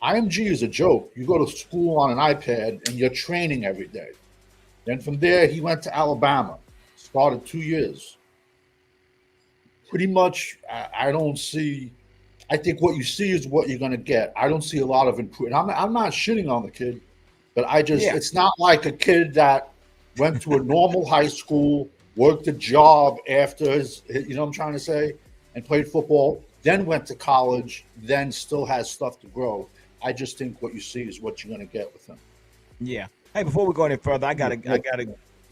IMG is a joke. You go to school on an iPad and you're training every day. Then from there, he went to Alabama. Started 2 years. Pretty much, I don't see. I think what you see is what you're going to get. I don't see a lot of improvement. I'm not shitting on the kid, but it's not like a kid that went to a normal high school, worked a job after his, what I'm trying to say, and played football, then went to college, then still has stuff to grow. I just think what you see is what you're going to get with him. Yeah. Hey, before we go any further, I gotta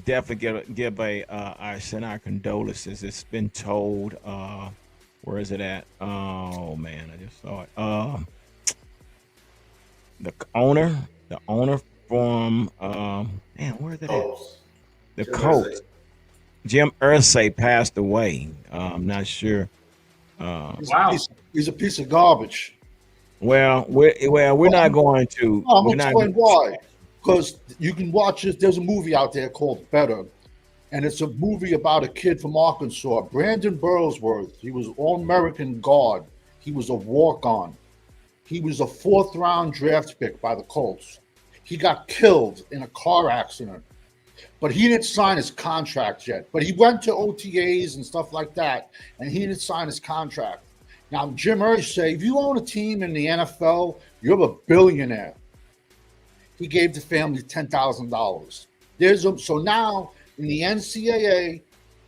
definitely give our condolences. It's been told. Where is it at? Oh man, I just saw it. The owner from where is it at? The coach. Jim Irsay passed away. I'm not sure. Wow. He's a piece of garbage. Well, we're not going to. I'm going to explain why. Because you can watch this. There's a movie out there called Better, and it's a movie about a kid from Arkansas, Brandon Burlsworth. He was All-American guard. He was a walk-on. He was a 4th round draft pick by the Colts. He got killed in a car accident, but he didn't sign his contract yet. But he went to OTAs and stuff like that, and he didn't sign his contract. Now, Jim Irsay, if you own a team in the NFL, you're a billionaire. He gave the family $10,000. So now in the NCAA,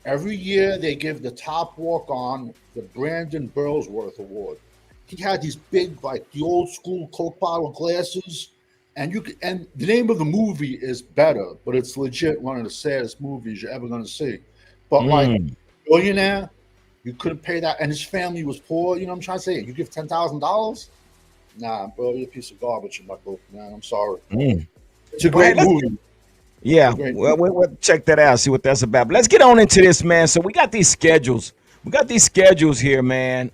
every year they give the top walk-on the Brandon Burlsworth Award. He had these big, like the old school Coke bottle glasses, and the name of the movie is Better, but it's legit one of the saddest movies you're ever going to see. But like billionaire, you couldn't pay that, and his family was poor. You know what I'm trying to say? You give $10,000? Nah, bro, you're a piece of garbage in my book, man. I'm sorry. It's a great movie. Yeah, well, we'll check that out, see what that's about. But let's get on into this, man. So we got these schedules. Here, man.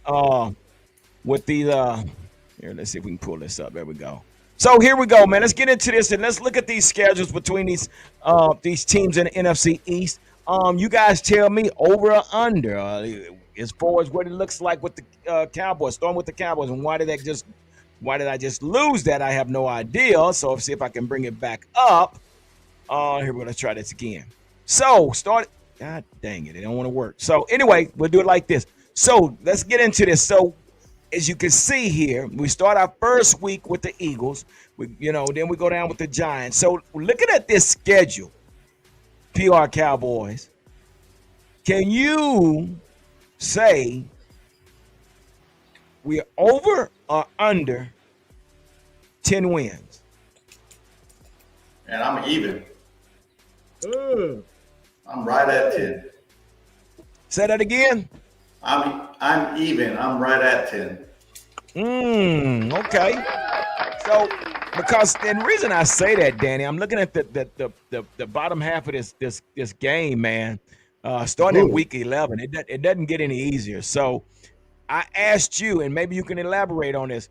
With the here, let's see if we can pull this up. There we go. So here we go, man. Let's get into this and let's look at these schedules between these teams in the NFC East. You guys tell me over or under as far as what it looks like with the Cowboys, starting with the Cowboys, and why did I just lose that? I have no idea. So let's see if I can bring it back up. Here we're gonna try this again. So start. God dang it, it don't want to work. So anyway, we'll do it like this. So let's get into this. So as you can see here, we start our first week with the Eagles. Then we go down with the Giants. So looking at this schedule, PR Cowboys, can you say we're over or under 10 wins? And I'm even. I'm right at 10. Say that again. I'm even. I'm right at 10. Okay. So because the reason I say that, Danny, I'm looking at the bottom half of this game, man. Starting in week 11, it doesn't get any easier. So I asked you, and maybe you can elaborate on this.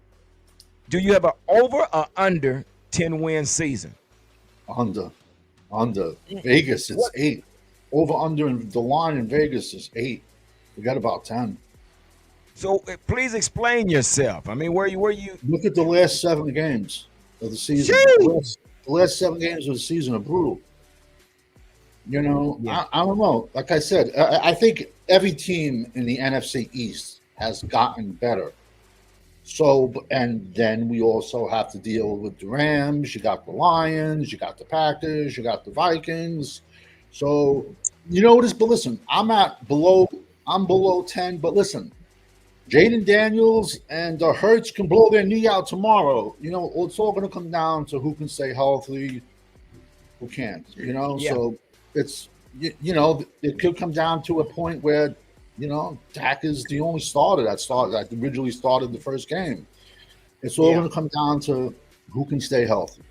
Do you have an over or under 10-win season? Under. Vegas, it's 8. Over under, and the line in Vegas is 8. We got about 10. So please explain yourself. I mean, where you look at the last 7 games of the season? The last 7 games of the season are brutal. I don't know. Like I said, I think every team in the NFC East has gotten better. So, and then we also have to deal with the Rams. You got the Lions. You got the Packers. You got the Vikings. So, this. But listen, I'm below 10. But listen, Jaden Daniels and Hurts can blow their knee out tomorrow. It's all going to come down to who can stay healthy, who can't. So it's it could come down to a point where Dak is the only starter that originally started the first game. It's all going to come down to who can stay healthy.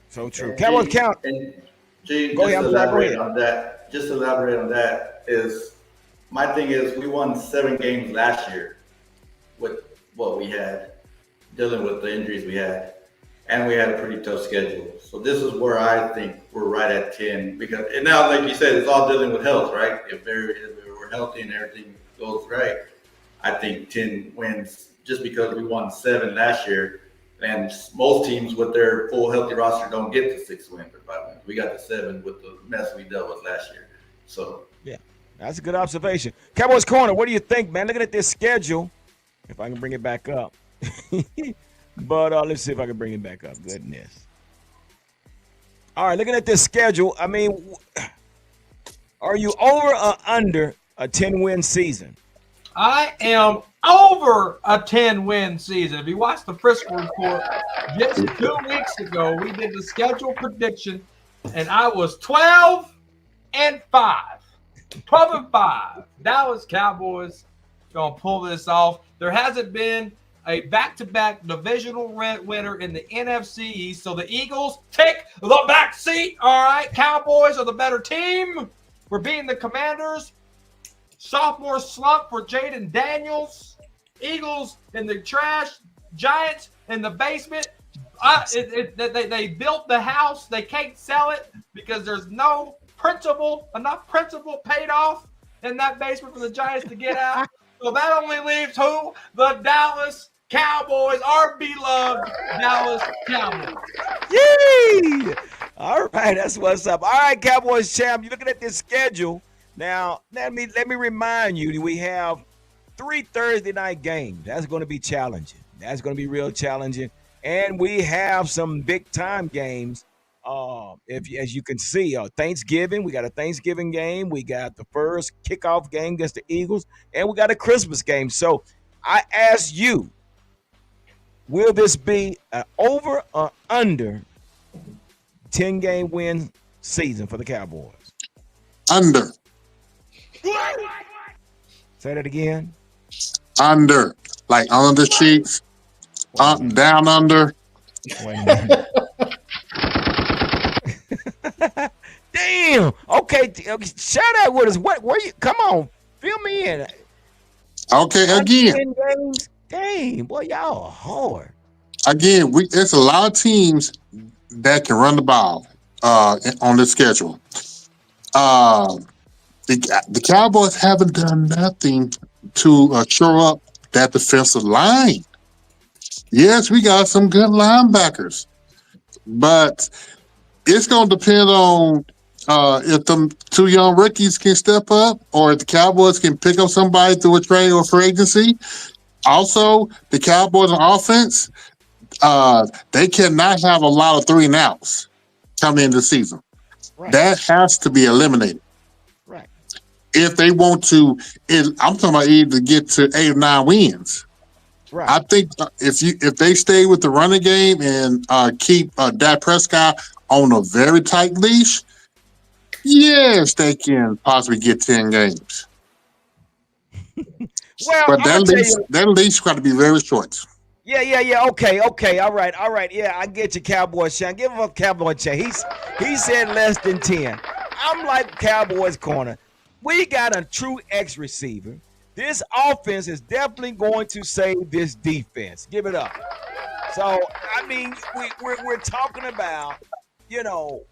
So true. Cowboys count. Go ahead. Elaborate on that. Just elaborate on that. Is my thing is we won 7 games last year with what we had, dealing with the injuries we had, and we had a pretty tough schedule. So this is where I think we're right at 10 because and now, like you said, it's all dealing with health, right? If we're healthy and everything goes right, I think 10 wins just because we won 7 last year. And most teams with their full healthy roster don't get to 6 wins or 5 wins. We got to 7 with the mess we dealt with last year. So yeah, that's a good observation. Cowboys Corner, what do you think, man? Looking at this schedule, if I can bring it back up. But let's see if I can bring it back up. Goodness. All right, looking at this schedule, I mean, are you over or under a 10-win season? I am over a 10-win season. If you watch the Frisco report, just 2 weeks ago, we did the schedule prediction, and I was 12-5. 12-5. Dallas Cowboys gonna pull this off. There hasn't been a back-to-back divisional winner in the NFC East, so the Eagles take the back seat. All right, Cowboys are the better team. We're beating the Commanders. Sophomore slump for Jaden Daniels. Eagles in the trash. Giants in the basement. They built the house. They can't sell it because there's enough principal paid off in that basement for the Giants to get out. So that only leaves who? The Dallas Cowboys, our beloved Dallas Cowboys. Yay! All right, that's what's up. All right, Cowboys champ, you're looking at this schedule. Now, let me remind you that we have 3 Thursday night games. That's going to be challenging. That's going to be real challenging. And we have some big-time games. As you can see, Thanksgiving, we got a Thanksgiving game. We got the first kickoff game against the Eagles. And we got a Christmas game. So I ask you, will this be an over or under 10-game win season for the Cowboys? Under. Say that again. Under. Like under the Chiefs. Down under. Damn. Okay. Share that with us. Where you? Come on. Fill me in. Okay. Again. Games. Damn. Boy, y'all are hard. Again, it's a lot of teams that can run the ball on this schedule. The Cowboys haven't done nothing to shore up that defensive line. Yes, we got some good linebackers, but it's going to depend on if them two young rookies can step up or if the Cowboys can pick up somebody through a trade or free agency. Also, the Cowboys on offense, they cannot have a lot of 3-and-outs coming into the season. Right. That has to be eliminated. Right. If they want to, I'm talking about either get to 8 or 9 wins. Right. I think if they stay with the running game and keep Dak Prescott on a very tight leash, yes, they can possibly get 10 games. Well, But I'm gonna tell you. that leash got to be very short. Yeah. Okay. All right. Yeah, I get your Cowboy Chan. Give him a Cowboy Chan. He said less than 10. I'm like Cowboys corner. We got a true X receiver. This offense is definitely going to save this defense. Give it up. So I mean, we're talking about, you know,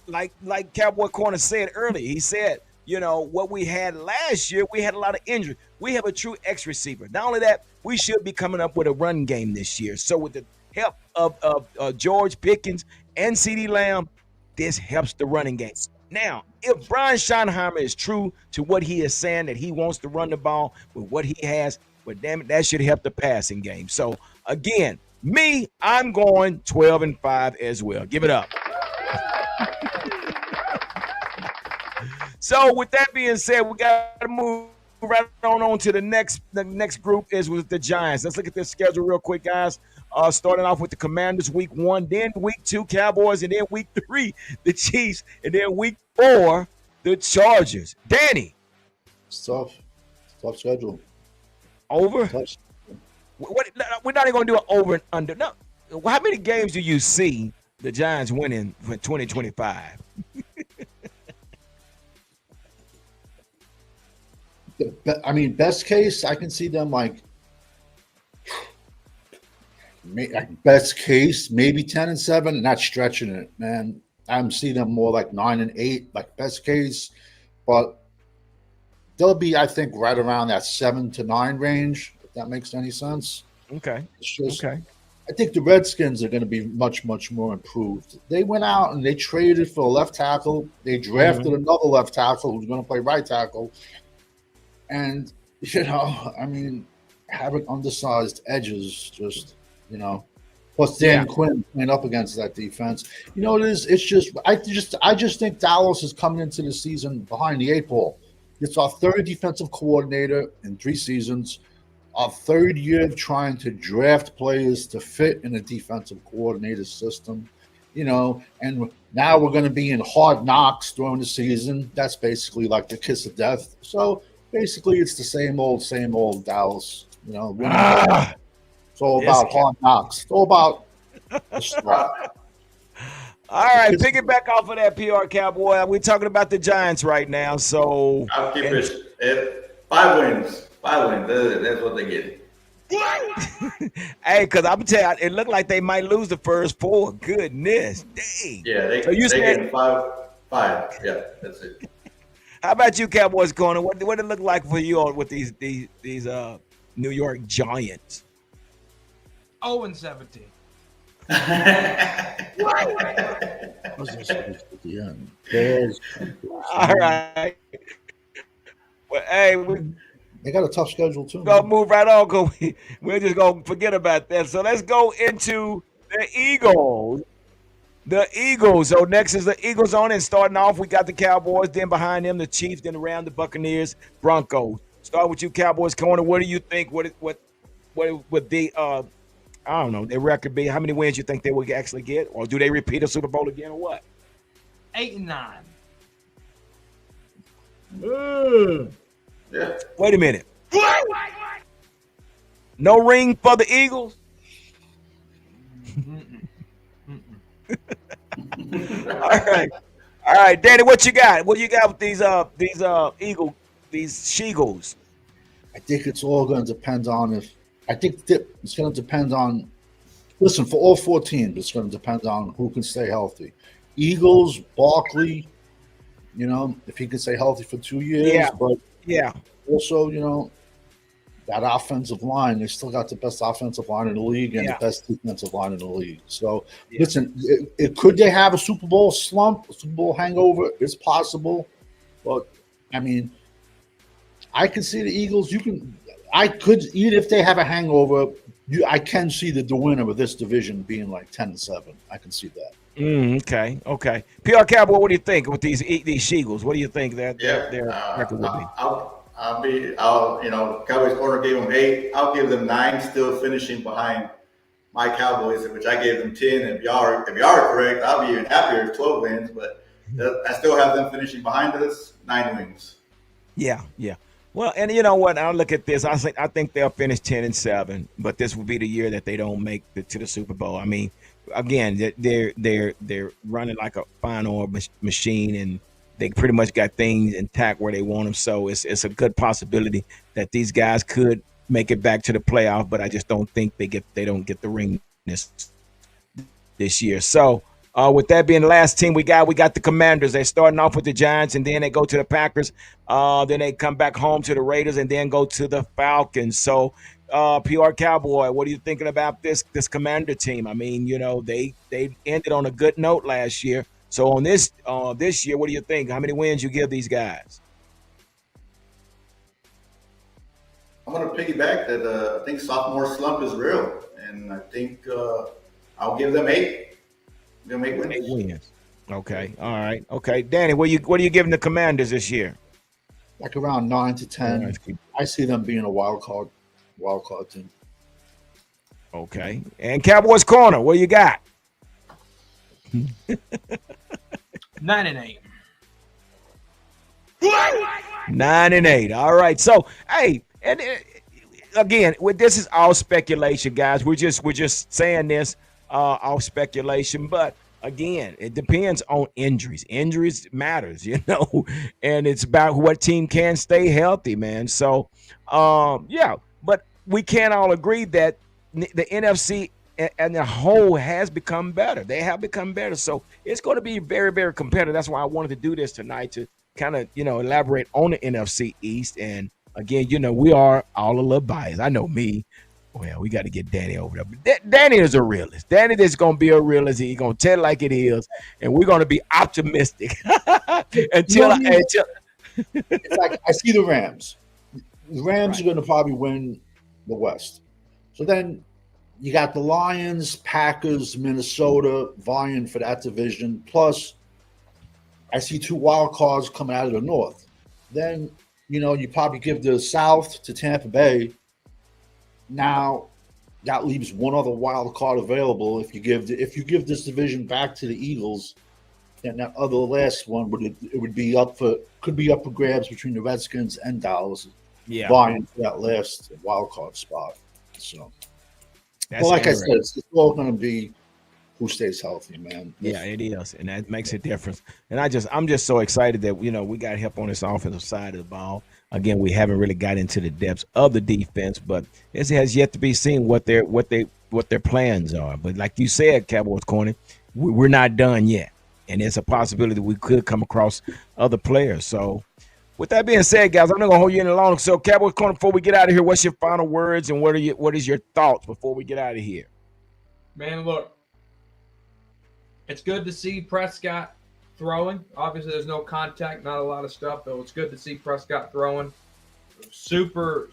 like Cowboy Corner said earlier. He said, you know, what we had last year, we had a lot of injury. We have a true X receiver. Not only that, we should be coming up with a run game this year. So with the help of George Pickens and CeeDee Lamb, this helps the running game. Now, if Brian Schottenheimer is true to what he is saying, that he wants to run the ball with what he has, but damn it, that should help the passing game. So again, I'm going 12-5 as well. Give it up. So with that being said, we got to move right on to the next group is with the Giants. Let's look at this schedule real quick, guys. Starting off with the Commanders week 1, then week 2 Cowboys, and then week 3 the Chiefs, and then week 4 the Chargers. Danny, It's tough. Tough schedule. over. Tough. We're not even going to do an over and under. No, how many games do you see the Giants winning for 2025? I mean, best case, I can see them like best case, maybe 10-7, and not stretching it, man. I'm seeing them more like 9-8, like best case, but they'll be, I think, right around that 7-9 range, if that makes any sense. Okay. It's just, Okay. I think the Redskins are going to be much, much more improved. They went out and they traded for a left tackle. They drafted another left tackle who's going to play right tackle. And, you know, I mean, having undersized edges, just, you know, plus Dan Quinn playing up against that defense. You know, it's just, I just think Dallas is coming into the season behind the 8 ball. It's our third defensive coordinator in 3 seasons, our third year of trying to draft players to fit in a defensive coordinator system, you know, and now we're going to be in hard knocks during the season. That's basically like the kiss of death. So, basically, it's the same old Dallas. You know, it's all about hard knocks. It's all about the strap. All right, piggyback off of that PR Cowboy. We're talking about the Giants right now. So I'll keep it at 5 wins. 5 wins. That's what they get. Hey, because I'm telling you, it looked like they might lose the first 4. Goodness, dang. Yeah, So you they said get 5. Yeah, that's it. How about you, Cowboys corner? What it look like for you with these New York Giants? 0-17. What's this supposed to be in? Bears. All right. Well, hey, They got a tough schedule too. We're gonna move right on because we're just gonna forget about that. So let's go into the Eagles. The Eagles. So next is the Eagles on, and starting off, we got the Cowboys. Then behind them, the Chiefs. Then around the Buccaneers, Broncos. Start with you, Cowboys corner. What do you think? What would the I don't know, their record be? How many wins you think they will actually get, or do they repeat a Super Bowl again, or what? 8-9. Yeah. Wait a minute. No ring for the Eagles. All right, Danny, what you got? What do you got with these She-Eagles? I think it's all going to depend on it's going to depend on. Listen, for all 4 teams, it's going to depend on who can stay healthy. Eagles, Barkley, if he could stay healthy for 2 years. Yeah. But Yeah. also, that offensive line, they still got the best offensive line in the league and Yeah. the best defensive line in the league. So, Yeah. listen, could they have a Super Bowl slump, a Super Bowl hangover? It's possible. But, I mean, I can see the Eagles. Even if they have a hangover, I can see the winner of this division being like 10-7. I can see that. Okay. PR Cowboy, what do you think with these Eagles? What do you think that Yeah, their record will be? Cowboys corner gave them 8. I'll give them 9, still finishing behind my Cowboys, which I gave them 10. If y'all are correct, I'll be even happier if 12 wins. But I still have them finishing behind us, 9 wins. Yeah. Well, and you know what? I'll look at this. I think they'll finish 10-7, but this will be the year that they don't make it to the Super Bowl. I mean, again, they're running like a fine oil machine, and they pretty much got things intact where they want them. So it's a good possibility that these guys could make it back to the playoff, but I just don't think they don't get the ring this year. So with that being the last team we got the Commanders. They're starting off with the Giants, and then they go to the Packers. Then they come back home to the Raiders, and then go to the Falcons. So PR Cowboy, what are you thinking about this Commander team? I mean, they ended on a good note last year. So on this year, what do you think? How many wins you give these guys? I'm going to piggyback that I think sophomore slump is real, and I think I'll give them 8. They'll make wins. 8 wins. Okay. All right. Okay. Danny, what are you giving the Commanders this year? Like around 9-10. I see them being a wild card team. Okay. And Cowboys corner, what you got? 9-8. 9-8. All right. So, hey, and again, this is all speculation, guys. We're just saying this all speculation, but again, it depends on injuries. Injuries matters, and it's about what team can stay healthy, man. So, but we can all agree that the NFC and the whole has become better. They have become better. So it's going to be very, very competitive. That's why I wanted to do this tonight, to kind of, elaborate on the NFC East. And again, we are all a little biased. I know me. Well, we got to get Danny over there. But Danny is a realist. Danny is going to be a realist. He's going to tell it like it is. And we're going to be optimistic until it's like I see the Rams. The Rams are going to probably win the West. So then you got the Lions, Packers, Minnesota vying for that division. Plus, I see 2 wild cards coming out of the North. Then, you probably give the South to Tampa Bay. Now, that leaves one other wild card available. If you give this division back to the Eagles, and that other last one could be up for grabs between the Redskins and Dallas, vying for that last wild card spot. So, like I said, it's all going to be who stays healthy, man. Yeah, it is, and that makes a difference. And I'm just so excited that we got help on this offensive side of the ball. Again, we haven't really got into the depths of the defense, but it has yet to be seen what their plans are. But like you said, Cowboys Corner, we're not done yet, and it's a possibility that we could come across other players. So, with that being said, guys, I'm not gonna hold you any longer. So, Cowboys Corner, before we get out of here, what's your final words and what is your thoughts before we get out of here? Man, look, it's good to see Prescott throwing. Obviously, there's no contact, not a lot of stuff, but it's good to see Prescott throwing. Super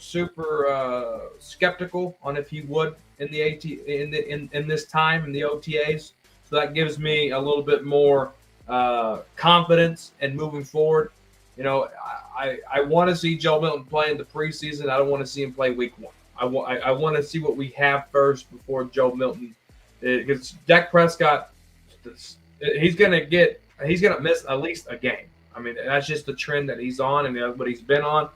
skeptical on if he would in the in this time in the OTAs. So that gives me a little bit more confidence in moving forward. I want to see Joe Milton play in the preseason. I don't want to see him play week 1. I want to see what we have first before Joe Milton, because Dak Prescott, he's gonna miss at least a game. I mean, that's just the trend that he's on and what he's been on.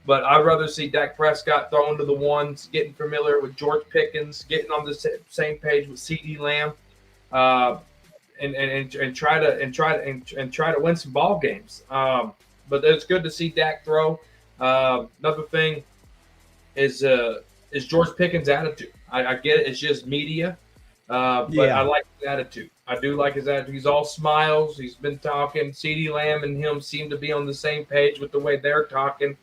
But I'd rather see Dak Prescott throwing to the ones, getting familiar with George Pickens, getting on the same page with CeeDee Lamb, and try to win some ball games. But it's good to see Dak throw. Another thing is George Pickens' attitude. I get it; it's just media. But I like his attitude. I do like his attitude. He's all smiles. He's been talking. CeeDee Lamb and him seem to be on the same page with the way they're talking.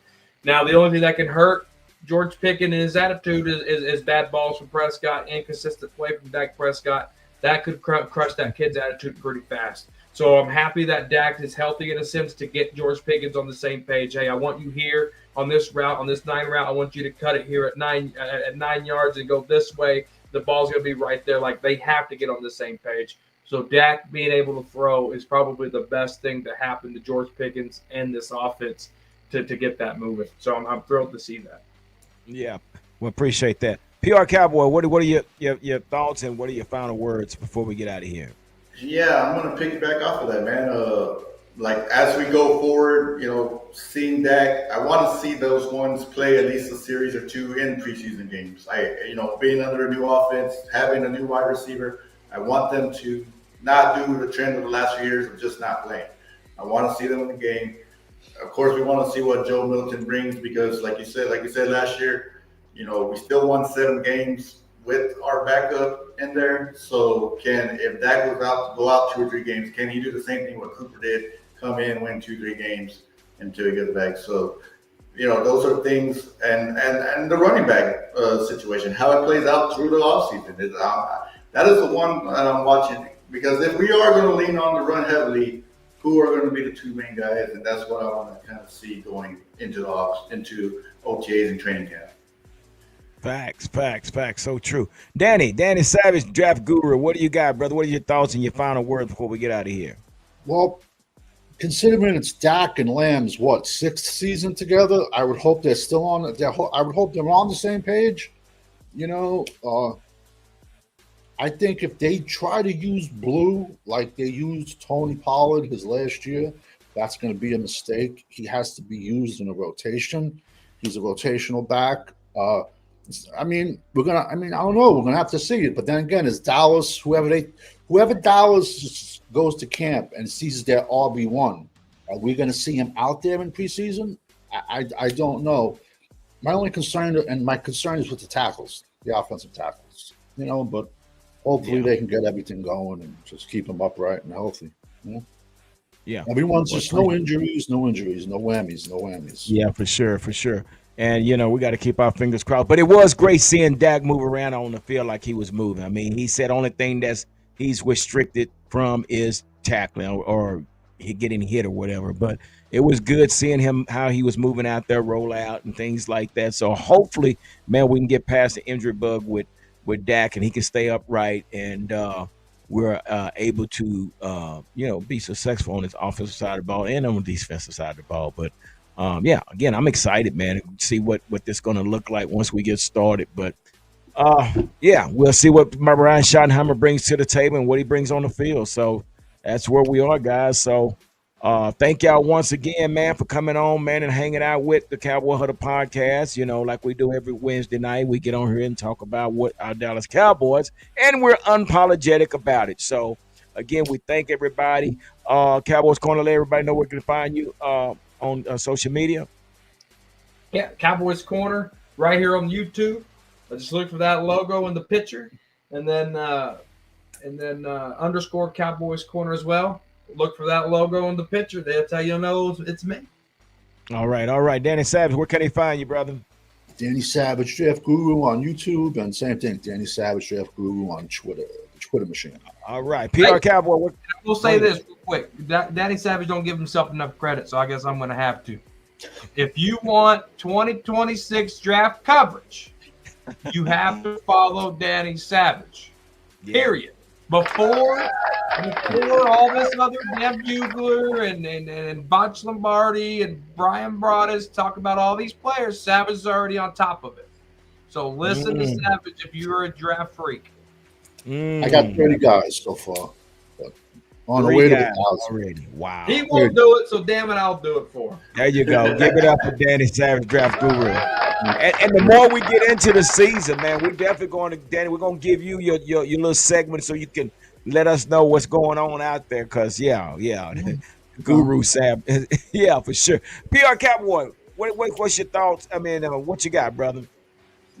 Now, the only thing that can hurt George Pickens and his attitude is bad balls from Prescott, inconsistent play from Dak Prescott. That could crush that kid's attitude pretty fast. So I'm happy that Dak is healthy in a sense to get George Pickens on the same page. Hey, I want you here on this route, on this 9 route. I want you to cut it here at 9 yards and go this way. The ball's going to be right there. Like, they have to get on the same page. So Dak being able to throw is probably the best thing to happen to George Pickens and this offense to get that moving. So I'm thrilled to see that. Yeah, well, appreciate that. PR Cowboy, what are your thoughts and what are your final words before we get out of here? Yeah, I'm gonna piggyback off of that, man. Like as we go forward, seeing Dak, I want to see those ones play at least a series or two in preseason games. Being under a new offense, having a new wide receiver, I want them to not do the trend of the last few years of just not playing. I want to see them in the game. Of course, we want to see what Joe Milton brings because, like you said last year, we still won 7 games with our backup in there. So if Dak go out 2 or 3 games, can he do the same thing what Cooper did? Come in, win 2-3 games until he gets back. So, those are things, and the running back situation, how it plays out through the offseason. That is the one that I'm watching because if we are going to lean on the run heavily, who are going to be the 2 main guys? And that's what I want to kind of see going into OTAs and training camp. Facts. So true. Danny Savage, draft guru. What do you got, brother? What are your thoughts and your final words before we get out of here? Well, considering it's Dak and Lamb's 6th season together, I would hope they're still on. I would hope they're on the same page. I think if they try to use blue like they used Tony Pollard his last year, that's going to be a mistake. He has to be used in a rotation. He's a rotational back. I don't know. We're gonna have to see it. But then again, is Dallas whoever Dallas goes to camp and sees their RB1, are we gonna see him out there in preseason? I don't know. My concern is with the tackles, the offensive tackles. But hopefully they can get everything going and just keep them upright and healthy. Yeah. Everyone's just no injuries, no whammies. Yeah, for sure. And, we got to keep our fingers crossed. But it was great seeing Dak move around on the field like he was moving. I mean, he said only thing he's restricted from is tackling or getting hit or whatever. But it was good seeing him, how he was moving out there, roll out and things like that. So hopefully, man, we can get past the injury bug with Dak and he can stay upright and we're able to, be successful on his offensive side of the ball and on the defensive side of the ball. But again, I'm excited, man, to see what this is going to look like once we get started. But, we'll see what Ryan Schottenheimer brings to the table and what he brings on the field. So that's where we are, guys. So thank y'all once again, man, for coming on, man, and hanging out with the Cowboy Huddle podcast. Like we do every Wednesday night, we get on here and talk about what our Dallas Cowboys, and we're unapologetic about it. So, again, we thank everybody. Cowboys Corner, let everybody know where they can find you on social media. Yeah, Cowboys Corner right here on YouTube. Just look for that logo in the picture, and then underscore Cowboys Corner as well. Look for that logo in the picture. That's how you'll know it's me. All right. Danny Savage, where can they find you, brother? Danny Savage Draft Guru on YouTube, and same thing, Danny Savage Draft Guru on Twitter, the Twitter machine. All right, PR Cowboy. We'll say this real quick. Danny Savage don't give himself enough credit, so I guess I'm going to have to. If you want 2026 draft coverage, you have to follow Danny Savage. Period. Before all this other Dan Bugler and Botch Lombardi and Brian Broaddus talk about all these players, Savage is already on top of it. So listen to Savage if you're a draft freak. I got 30 guys so far. On the way to the 1,000 already. Wow. He won't do it, so damn it, I'll do it for him. There you go. Give it up for Danny Savage, Draft Guru. And the more we get into the season, man, we're definitely going to, Danny, we're going to give you your little segment so you can let us know what's going on out there. Because, Guru Sam. Yeah, for sure. PR Cowboy, what's your thoughts? I mean, what you got, brother?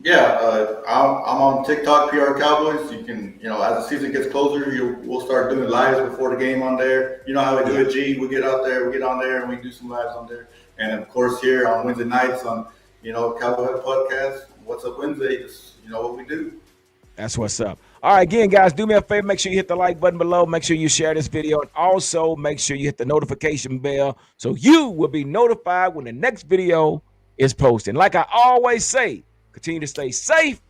Yeah, I'm on TikTok, PR Cowboys. You can, as the season gets closer, we'll start doing lives before the game on there. You know how we do it, G. We get out there, we get on there, and we do some lives on there. And of course, here on Wednesday nights on, Cowboy Podcast, What's Up Wednesday, just, what we do. That's what's up. All right, again, guys, do me a favor. Make sure you hit the like button below. Make sure you share this video. And also make sure you hit the notification bell so you will be notified when the next video is posted. Like I always say, continue to stay safe